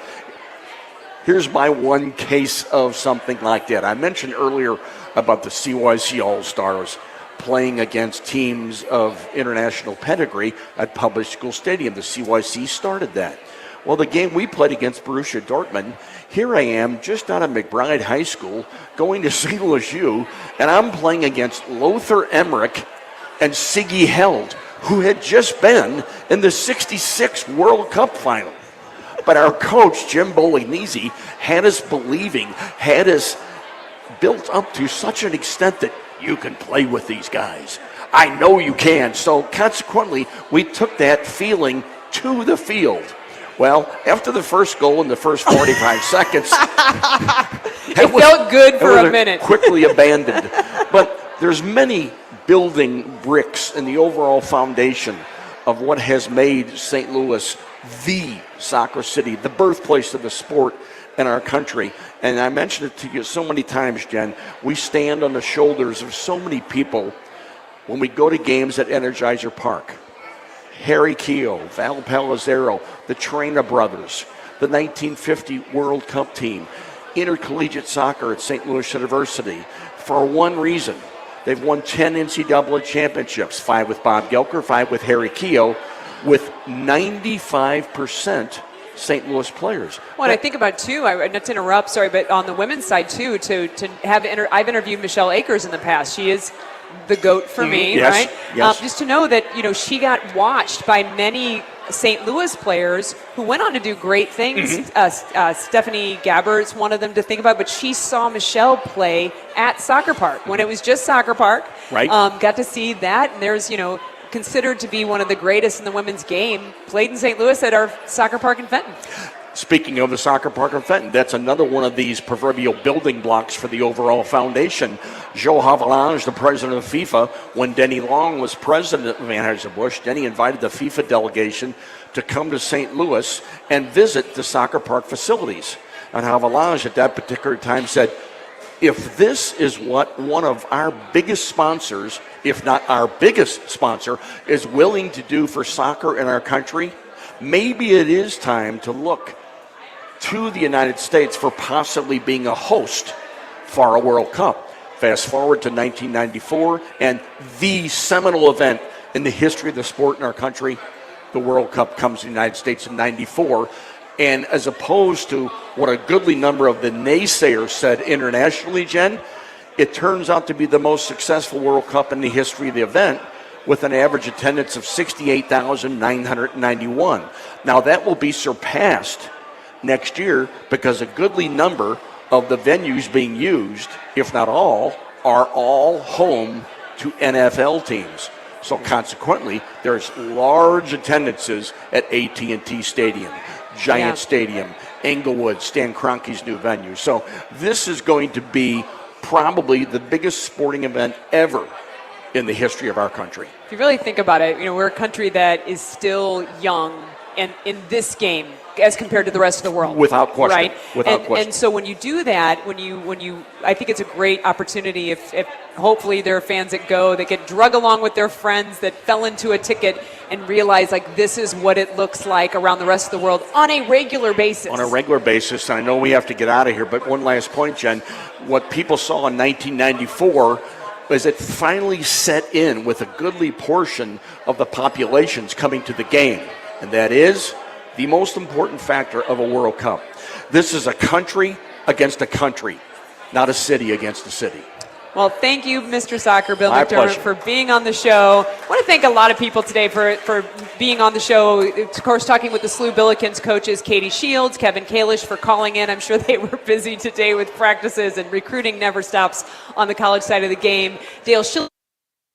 here's my one case of something like that. I mentioned earlier about the CYC All-Stars playing against teams of international pedigree at Public School Stadium. The CYC started that. Well, the game we played against Borussia Dortmund, here I am just out of McBride High School going to St. Louis U, and I'm playing against Lothar Emmerich and Siggy Held, who had just been in the 66 World Cup final. But our coach, Jim Bolognese, had us believing, had us built up to such an extent that you can play with these guys. I know you can. So consequently, we took that feeling to the field. Well, after the first goal in the first 45 seconds, it felt good for a minute. Quickly abandoned. But there's many building bricks in the overall foundation of what has made St. Louis the soccer city, the birthplace of the sport in our country. And I mentioned it to you so many times, Jen. We stand on the shoulders of so many people when we go to games at Energizer Park. Harry Keogh, Val Palazero, the Trainer brothers, the 1950 World Cup team, intercollegiate soccer at St. Louis University. For one reason, they've won 10 NCAA championships, 5 with Bob Gelker, 5 with Harry Keogh, with 95% St. Louis players. Well, I think about too, not to interrupt, sorry, but on the women's side too, to have I've interviewed Michelle Akers in the past. She is the GOAT for me, yes, right? Yes. Just to know that, she got watched by many St. Louis players who went on to do great things. Stephanie Gabbert's one of them to think about, but she saw Michelle play at Soccer Park when it was just Soccer Park. Right. Got to see that, and there's, considered to be one of the greatest in the women's game, played in St. Louis at our Soccer Park in Fenton. Speaking of the Soccer Park in Fenton, that's another one of these proverbial building blocks for the overall foundation. Joe Havelange, the president of FIFA, when Denny Long was president of Anheuser-Busch, Denny invited the FIFA delegation to come to St. Louis and visit the Soccer Park facilities. And Havelange at that particular time said, if this is what one of our biggest sponsors, if not our biggest sponsor, is willing to do for soccer in our country, maybe it is time to look to the United States for possibly being a host for a World Cup. Fast forward to 1994, and the seminal event in the history of the sport in our country, the World Cup comes to the United States in 94. And as opposed to what a goodly number of the naysayers said internationally, Jen, it turns out to be the most successful World Cup in the history of the event, with an average attendance of 68,991. Now that will be surpassed next year because a goodly number of the venues being used, if not all, are all home to NFL teams. So consequently, there's large attendances at AT&T Stadium, Giant Stadium, Englewood, Stan Kroenke's new venue. So this is going to be probably the biggest sporting event ever in the history of our country. If you really think about it, we're a country that is still young and in this game as compared to the rest of the world. Without question. Right? Without question. And so when you do that, when you I think it's a great opportunity if hopefully there are fans that go, that get drug along with their friends that fell into a ticket and realize like this is what it looks like around the rest of the world on a regular basis. On a regular basis, and I know we have to get out of here, but one last point, Jen. What people saw in 1994 was it finally set in with a goodly portion of the populations coming to the game, and that is the most important factor of a World Cup. This is a country against a country, not a city against a city. Well, thank you, Mr. Soccer, Bill My McDermott, pleasure. for being on the show. I want to thank a lot of people today for being on the show. Of course, talking with the SLU Billikens coaches, Katie Shields, Kevin Kalish, for calling in. I'm sure they were busy today with practices, and recruiting never stops on the college side of the game. Dale Schiller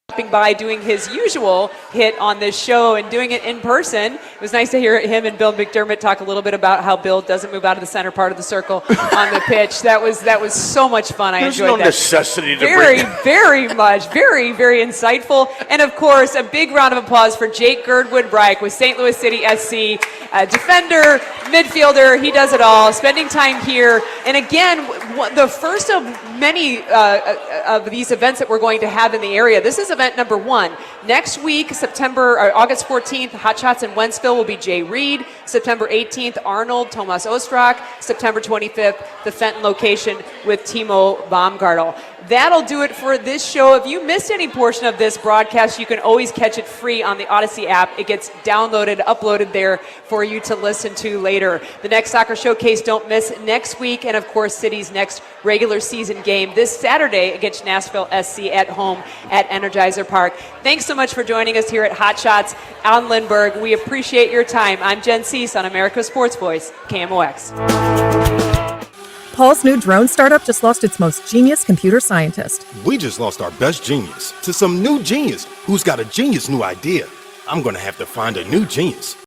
stopping by, doing his usual hit on this show and doing it in person. It was nice to hear him and Bill McDermott talk a little bit about how Bill doesn't move out of the center part of the circle on the pitch. That was so much fun. I There's enjoyed no that. necessity to Very, bring very much. Very, very insightful. And of course, a big round of applause for Jake Girdwood-Bryke with St. Louis City SC. Defender, midfielder, he does it all, spending time here. And again, the first of many of these events that we're going to have in the area. This is event number 1. Next week, August 14th, Hotshots in Wentzville will be Jay Reed. September 18th, Arnold, Tomas Ostrak. September 25th, the Fenton location with Timo Baumgartel. That'll do it for this show. If you missed any portion of this broadcast, you can always catch it free on the Odyssey app. It gets downloaded, uploaded there for you to listen to later. The next Soccer Showcase, don't miss next week, and of course, City's next regular season game this Saturday against Nashville SC at home at Energizer Park. Thanks so much for joining us here at Hotshots on Lindbergh. We appreciate your time. I'm Jen Siess on America's Sports Voice, KMOX. Paul's new drone startup just lost its most genius computer scientist. We just lost our best genius to some new genius who's got a genius new idea. I'm going to have to find a new genius.